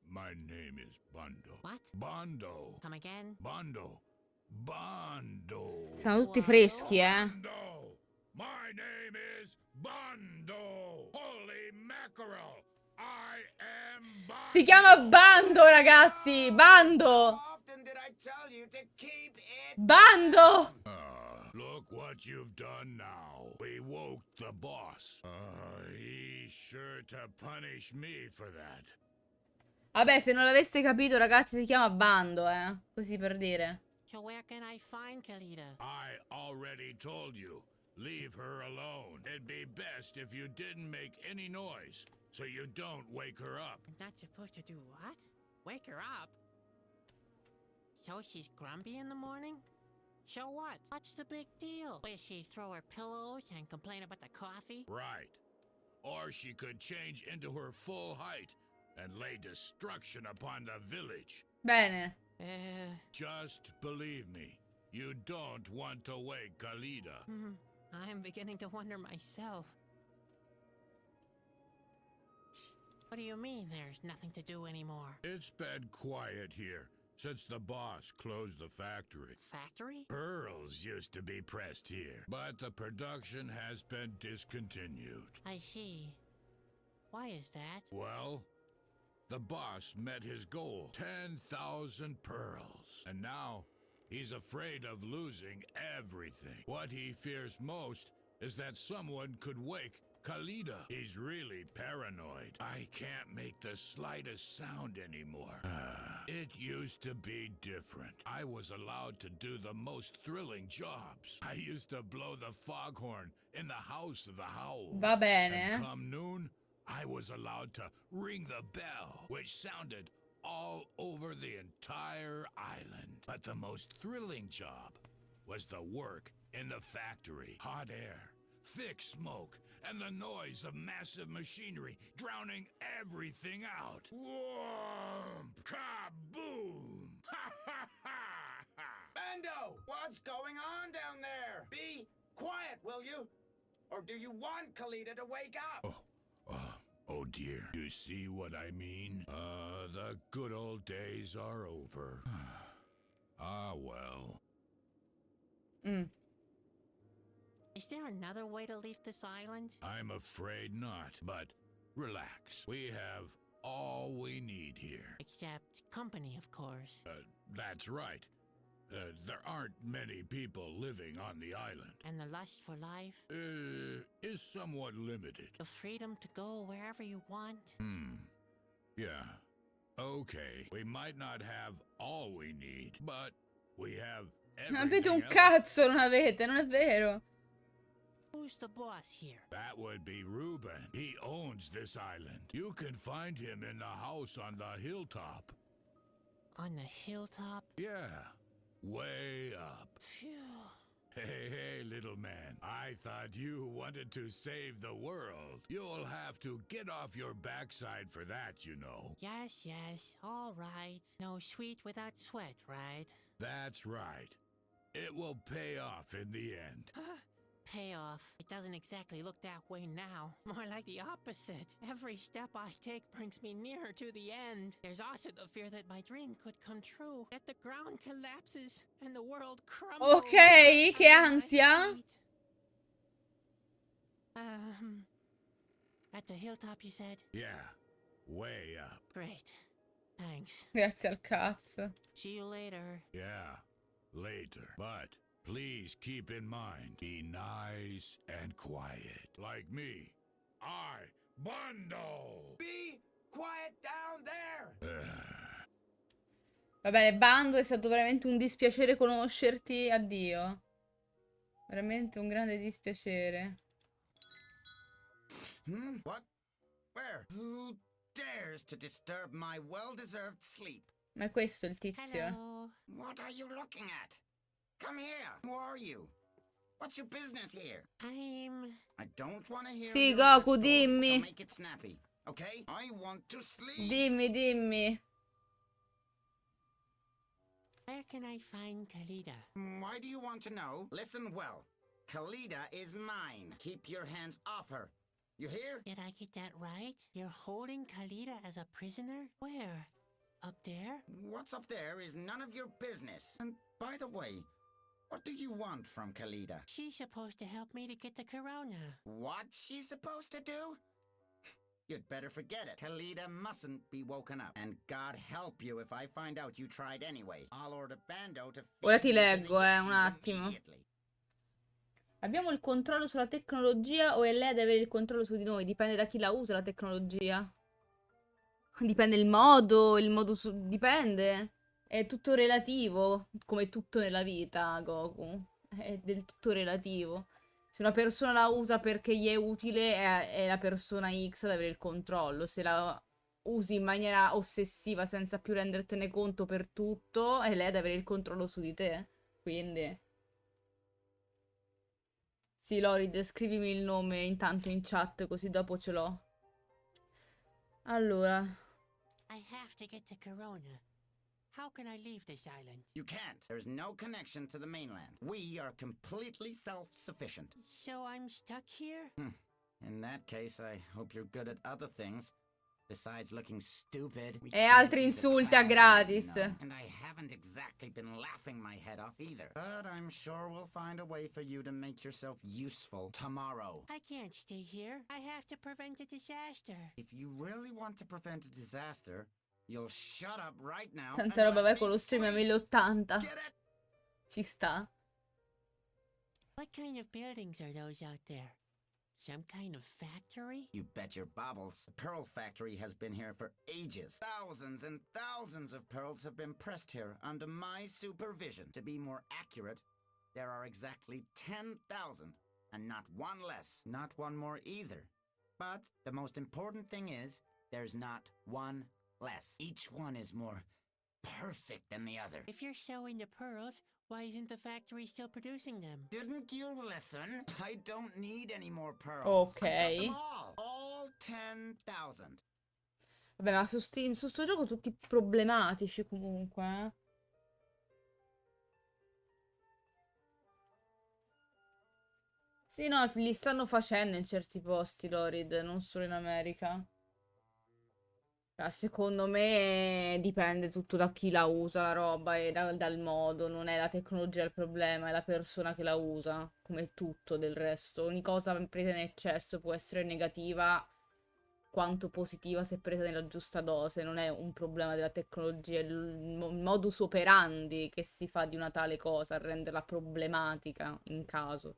my name is Bondo. What? Bondo. Come again? Bondo. Bondo. Sono tutti freschi, eh. Bondo. My name is Bondo. Holy mackerel. I am Bondo. Si chiama Bando, ragazzi. Bando. Bando. Look what you've done now. We woke the boss. He's sure to punish me for that. Vabbè, se non l'aveste capito, ragazzi, si chiama Bando, eh. Così per dire. So where can I find Khalida? I already told you. Leave her alone. It'd be best if you didn't make any noise, so you don't wake her up. I'm not supposed to do what? Wake her up? So she's grumpy in the morning? So what? What's the big deal? Will she throw her pillows and complain about the coffee? Right. Or she could change into her full height and lay destruction upon the village. Bene. Just believe me, you don't want to wake Khalida. I'm beginning to wonder myself. What do you mean there's nothing to do anymore? It's been quiet here, since the boss closed the factory. Factory? Pearls used to be pressed here, but the production has been discontinued. I see. Why is that? Well, the boss met his goal, 10,000 pearls. And now, he's afraid of losing everything. What he fears most is that someone could wake Khalida. He's really paranoid. I can't make the slightest sound anymore. It used to be different. I was allowed to do the most thrilling jobs. I used to blow the foghorn in the House of the Howl. Va bene. And come noon, I was allowed to ring the bell, which sounded all over the entire island. But the most thrilling job was the work in the factory. Hot air, thick smoke, and the noise of massive machinery drowning everything out. Whoomp! Kaboom! Ha ha ha ha! Bando, what's going on down there? Be quiet, will you? Or do you want Khalida to wake up? Oh dear. You see what I mean? The good old days are over. Ah, well. Is there another way to leave this island? I'm afraid not, but relax. We have all we need here. Except company, of course. That's right. There aren't many people living on the island. And the lust for life? Is somewhat limited. The freedom to go wherever you want? Yeah. Okay. We might not have all we need, but we have Non avete everything un else. cazzo, non avete, non è vero? Who's the boss here? That would be Reuben. He owns this island. You can find him in the house on the hilltop. On the hilltop? Yeah. Way up. Phew. Hey, little man. I thought you wanted to save the world. You'll have to get off your backside for that, you know. Yes, all right. No sweet without sweat, right? That's right. It will pay off in the end. Payoff. It doesn't exactly look that way now. More like the opposite. Every step I take brings me nearer to the end. There's also the fear that my dream could come true. That the ground collapses and the world crumbles. Ok, che under my ansia. feet. At the hilltop, you said? Yeah. Way up. Great. Thanks. Grazie al cazzo. See you later. Yeah. Later. But please keep in mind, be nice and quiet. Like me. Bando! Be quiet down there! Va bene, Bando, è stato veramente un dispiacere conoscerti. Addio. Veramente un grande dispiacere. What? Where? Who dares to disturb my well-deserved sleep? Ma è questo il tizio? Hello. What are you looking at? Come here. Who are you? What's your business here? I don't want to hear Sì, your Goku, life story, dimmi. so make it snappy, okay? I want to sleep. Dimmi. Where can I find Khalida? Why do you want to know? Listen well. Khalida is mine. Keep your hands off her. You hear? Did I get that right? You're holding Khalida as a prisoner? Where? Up there? What's up there is none of your business. And by the way, what do you want from Khalida? She's supposed to help me to get the corona. What's she supposed to do? You'd better forget it. Khalida mustn't be woken up. And God help you if I find out you tried anyway. I'll order Bando to Ora feed ti you to the leggo, un Yetis attimo. immediately. Abbiamo il controllo sulla tecnologia o è lei ad avere il controllo su di noi? Dipende da chi la usa la tecnologia. Dipende dipende. È tutto relativo, come tutto nella vita, Goku. È del tutto relativo. Se una persona la usa perché gli è utile, è la persona X ad avere il controllo. Se la usi in maniera ossessiva senza più rendertene conto per tutto, è lei ad avere il controllo su di te. Quindi... Sì, Lorid, scrivimi il nome intanto in chat, così dopo ce l'ho. Allora... I have to get the corona. How can I leave this island? You can't. There's no connection to the mainland. We are completely self-sufficient. So I'm stuck here? In that case, I hope you're good at other things. Besides looking stupid. E altri insulti a gratis. And I haven't haven't exactly been laughing my head off either. But I'm sure we'll find a way for you to make yourself useful tomorrow. I can't stay here. I have to prevent a disaster. If you really want to prevent a disaster, you'll shut up right now. Tanta roba, vai con lo stream a 1080. Ci sta. What kind of buildings are those out there? Some kind of factory? You bet your bobbles. The pearl factory has been here for ages. Thousands and thousands of pearls have been pressed here under my supervision. To be more accurate, there are exactly 10,000, and not one less, not one more either. But the most important thing is, there's not one less. Each one is more perfect than the other. If you're so into pearls, why isn't the factory still producing them? Didn't you listen? I don't need any more pearls. Ok. I've got them all 10,000. Vabbè, ma su sto gioco tutti problematici comunque, eh. Sì, no, li stanno facendo in certi posti, Lorid, non solo in America. Secondo me dipende tutto da chi la usa la roba e dal modo, non è la tecnologia il problema, è la persona che la usa, come tutto del resto. Ogni cosa presa in eccesso può essere negativa quanto positiva se presa nella giusta dose, non è un problema della tecnologia, è il modus operandi che si fa di una tale cosa a renderla problematica in caso.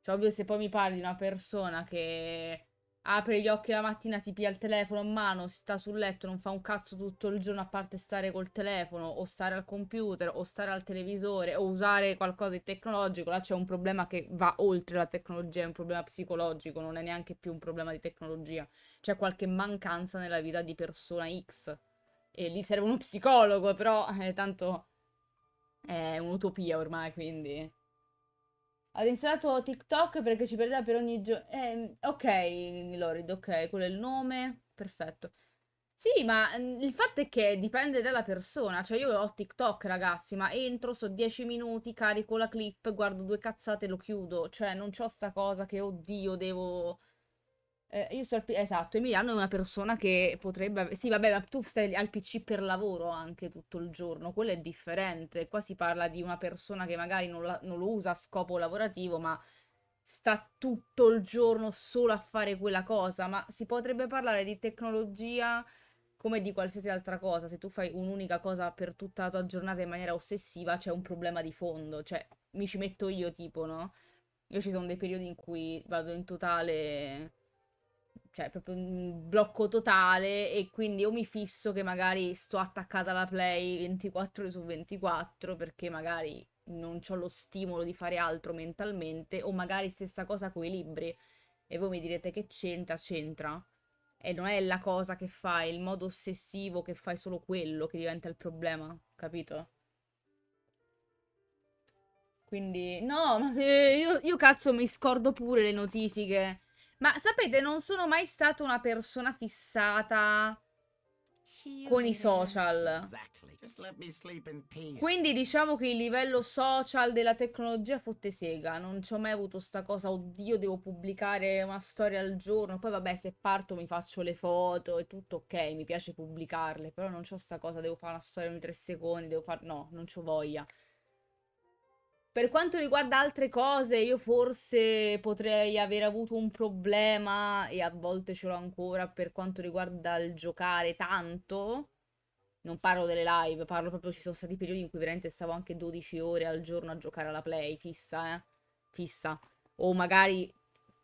Cioè, ovvio, se poi mi parli di una persona che apre gli occhi la mattina, si piglia il telefono in mano, sta sul letto, non fa un cazzo tutto il giorno a parte stare col telefono, o stare al computer, o stare al televisore, o usare qualcosa di tecnologico, là c'è un problema che va oltre la tecnologia, è un problema psicologico, non è neanche più un problema di tecnologia. C'è qualche mancanza nella vita di persona X. E gli serve uno psicologo, però tanto è un'utopia ormai, quindi... Ho installato TikTok perché ci perdeva per ogni giorno. Ok, Lorid, ok, quello è il nome. Perfetto. Sì, ma il fatto è che dipende dalla persona. Cioè, io ho TikTok, ragazzi, ma entro, so 10 minuti, carico la clip, guardo due cazzate e lo chiudo. Cioè, non c'ho sta cosa che, oddio, devo... io sto esatto, Emiliano è una persona che potrebbe... Sì, vabbè, ma tu stai al PC per lavoro anche tutto il giorno, quello è differente. Qua si parla di una persona che magari non lo usa a scopo lavorativo, ma sta tutto il giorno solo a fare quella cosa. Ma si potrebbe parlare di tecnologia come di qualsiasi altra cosa. Se tu fai un'unica cosa per tutta la tua giornata in maniera ossessiva, c'è un problema di fondo. Cioè, mi ci metto io, tipo, no? Io ci sono dei periodi in cui vado in totale... Cioè, proprio un blocco totale e quindi o mi fisso che magari sto attaccata alla Play 24 ore su 24 perché magari non ho lo stimolo di fare altro mentalmente, o magari stessa cosa con i libri. E voi mi direte che c'entra, c'entra. E non è la cosa che fai, il modo ossessivo che fai solo quello che diventa il problema, capito? Quindi, no, ma io cazzo mi scordo pure le notifiche. Ma sapete, non sono mai stata una persona fissata con i social. Exactly. Just let me sleep in peace. Quindi diciamo che il livello social della tecnologia fotte sega. Non ci ho mai avuto sta cosa, oddio, devo pubblicare una storia al giorno. Poi vabbè, se parto mi faccio le foto e tutto ok, mi piace pubblicarle. Però non c'ho sta cosa, devo fare una storia ogni 3 secondi, devo fare... No, non c'ho voglia. Per quanto riguarda altre cose, io forse potrei aver avuto un problema, e a volte ce l'ho ancora, per quanto riguarda il giocare tanto. Non parlo delle live, parlo proprio, ci sono stati periodi in cui veramente stavo anche 12 ore al giorno a giocare alla Play, fissa, fissa. O magari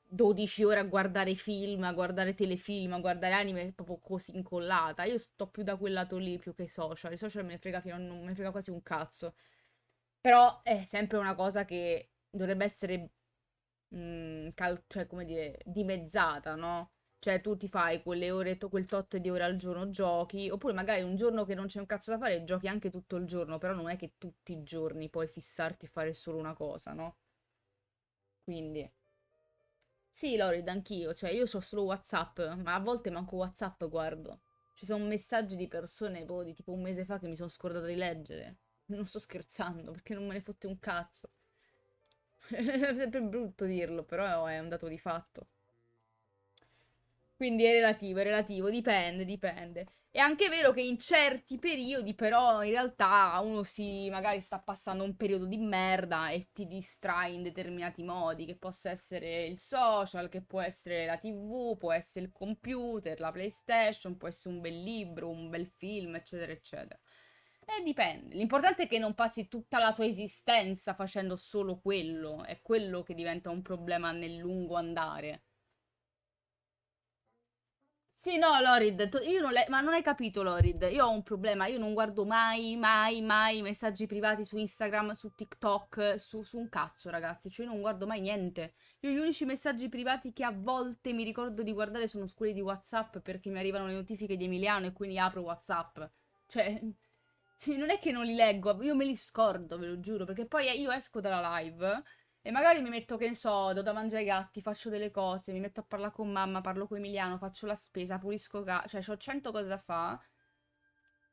12 ore a guardare film, a guardare telefilm, a guardare anime, proprio così incollata. Io sto più da quel lato lì più che i social. I social me ne frega, non me ne frega quasi un cazzo. Però è sempre una cosa che dovrebbe essere, cioè, come dire, dimezzata, no? Cioè, tu ti fai quelle ore, quel tot di ore al giorno giochi, oppure magari un giorno che non c'è un cazzo da fare, giochi anche tutto il giorno, però non è che tutti i giorni puoi fissarti e fare solo una cosa, no? Quindi... Sì, Lorid, anch'io, cioè io so solo WhatsApp, ma a volte manco WhatsApp guardo. Ci sono messaggi di persone, boh, di tipo un mese fa che mi sono scordata di leggere. Non sto scherzando, perché non me ne fotte un cazzo. È sempre brutto dirlo, però è un dato di fatto. Quindi è relativo, dipende, dipende. È anche vero che in certi periodi, però, in realtà uno magari sta passando un periodo di merda e ti distrae in determinati modi, che possa essere il social, che può essere la TV, può essere il computer, la PlayStation, può essere un bel libro, un bel film, eccetera, eccetera. E dipende. L'importante è che non passi tutta la tua esistenza facendo solo quello. È quello che diventa un problema nel lungo andare. Sì, no, Lorid, io non ma non hai capito, Lorid. Io ho un problema, io non guardo mai, mai, mai messaggi privati su Instagram, su TikTok, su un cazzo, ragazzi. Cioè, io non guardo mai niente. Io gli unici messaggi privati che a volte mi ricordo di guardare sono quelli di WhatsApp perché mi arrivano le notifiche di Emiliano e quindi apro WhatsApp. Cioè, non è che non li leggo, io me li scordo, ve lo giuro, perché poi io esco dalla live e magari mi metto, che ne so, do da mangiare ai gatti, faccio delle cose, mi metto a parlare con mamma, parlo con Emiliano, faccio la spesa, pulisco casa, cioè ho 100 cose da fare.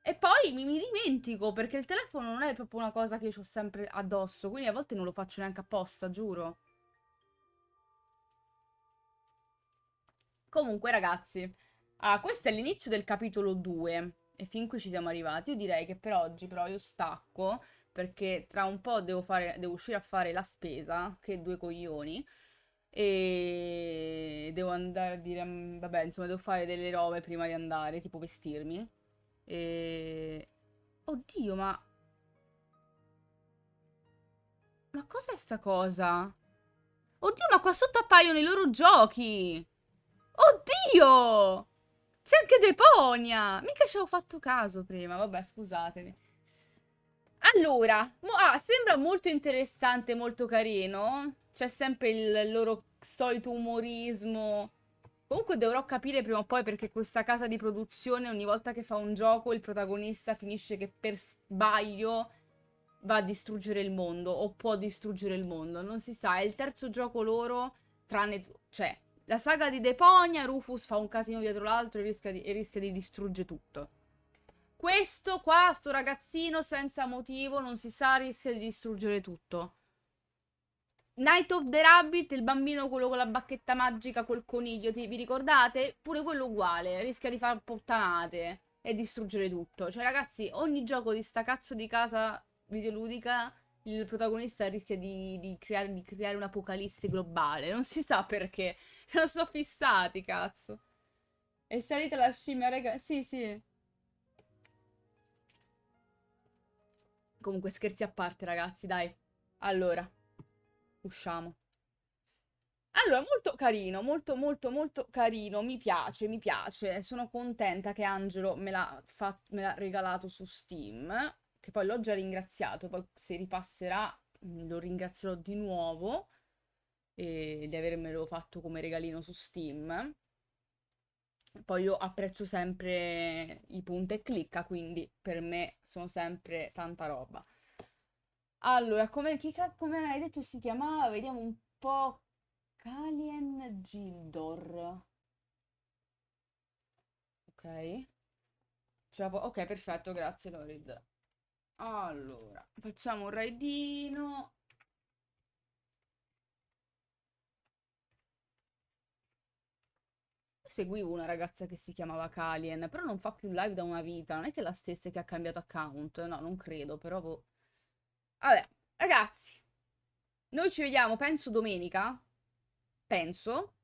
E poi mi dimentico, perché il telefono non è proprio una cosa che io ho sempre addosso, quindi a volte non lo faccio neanche apposta, giuro. Comunque, ragazzi, questo è l'inizio del capitolo 2 e fin qui ci siamo arrivati. Io direi che per oggi però io stacco perché tra un po' devo uscire a fare la spesa, che due coglioni, e devo andare a dire, vabbè, insomma, devo fare delle robe prima di andare, tipo vestirmi. E... Oddio, ma cos'è sta cosa? Oddio, ma qua sotto appaiono i loro giochi! Oddio! C'è anche Deponia! Mica ci avevo fatto caso prima. Vabbè, scusatemi. Allora, sembra molto interessante, molto carino. C'è sempre il loro solito umorismo. Comunque dovrò capire prima o poi perché questa casa di produzione ogni volta che fa un gioco il protagonista finisce che per sbaglio va a distruggere il mondo o può distruggere il mondo. Non si sa, è il terzo gioco loro, tranne... cioè, la saga di Deponia, Rufus fa un casino dietro l'altro e rischia di distruggere tutto. Questo qua, sto ragazzino, senza motivo, non si sa, rischia di distruggere tutto. Night of the Rabbit, il bambino quello con la bacchetta magica col coniglio, vi ricordate? Pure quello uguale, rischia di far puttanate e distruggere tutto. Cioè, ragazzi, ogni gioco di sta cazzo di casa videoludica, il protagonista rischia di creare un'apocalisse globale. Non si sa perché. Non sono fissati, cazzo. È salita la scimmia, raga. Sì, sì. Comunque, scherzi a parte, ragazzi, dai. Allora, usciamo. Allora, molto carino, molto molto molto carino, mi piace, mi piace. Sono contenta che Angelo me l'ha regalato su Steam, che poi l'ho già ringraziato, poi se ripasserà lo ringrazierò di nuovo di avermelo fatto come regalino su Steam. Poi io apprezzo sempre i punta e clicca, quindi per me sono sempre tanta roba. Allora, come hai detto si chiamava? Vediamo un po'. Kalien Gildor. Ok. Ok, perfetto, grazie Lorid. Allora, facciamo un raidino. Seguivo una ragazza che si chiamava Kalien, però non fa più live da una vita. Non è che è la stessa che ha cambiato account. No, non credo, però boh. Vabbè, ragazzi, noi ci vediamo, penso, domenica. Penso.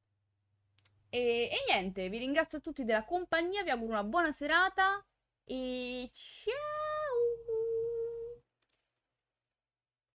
E niente, vi ringrazio a tutti della compagnia, vi auguro una buona serata e ciao!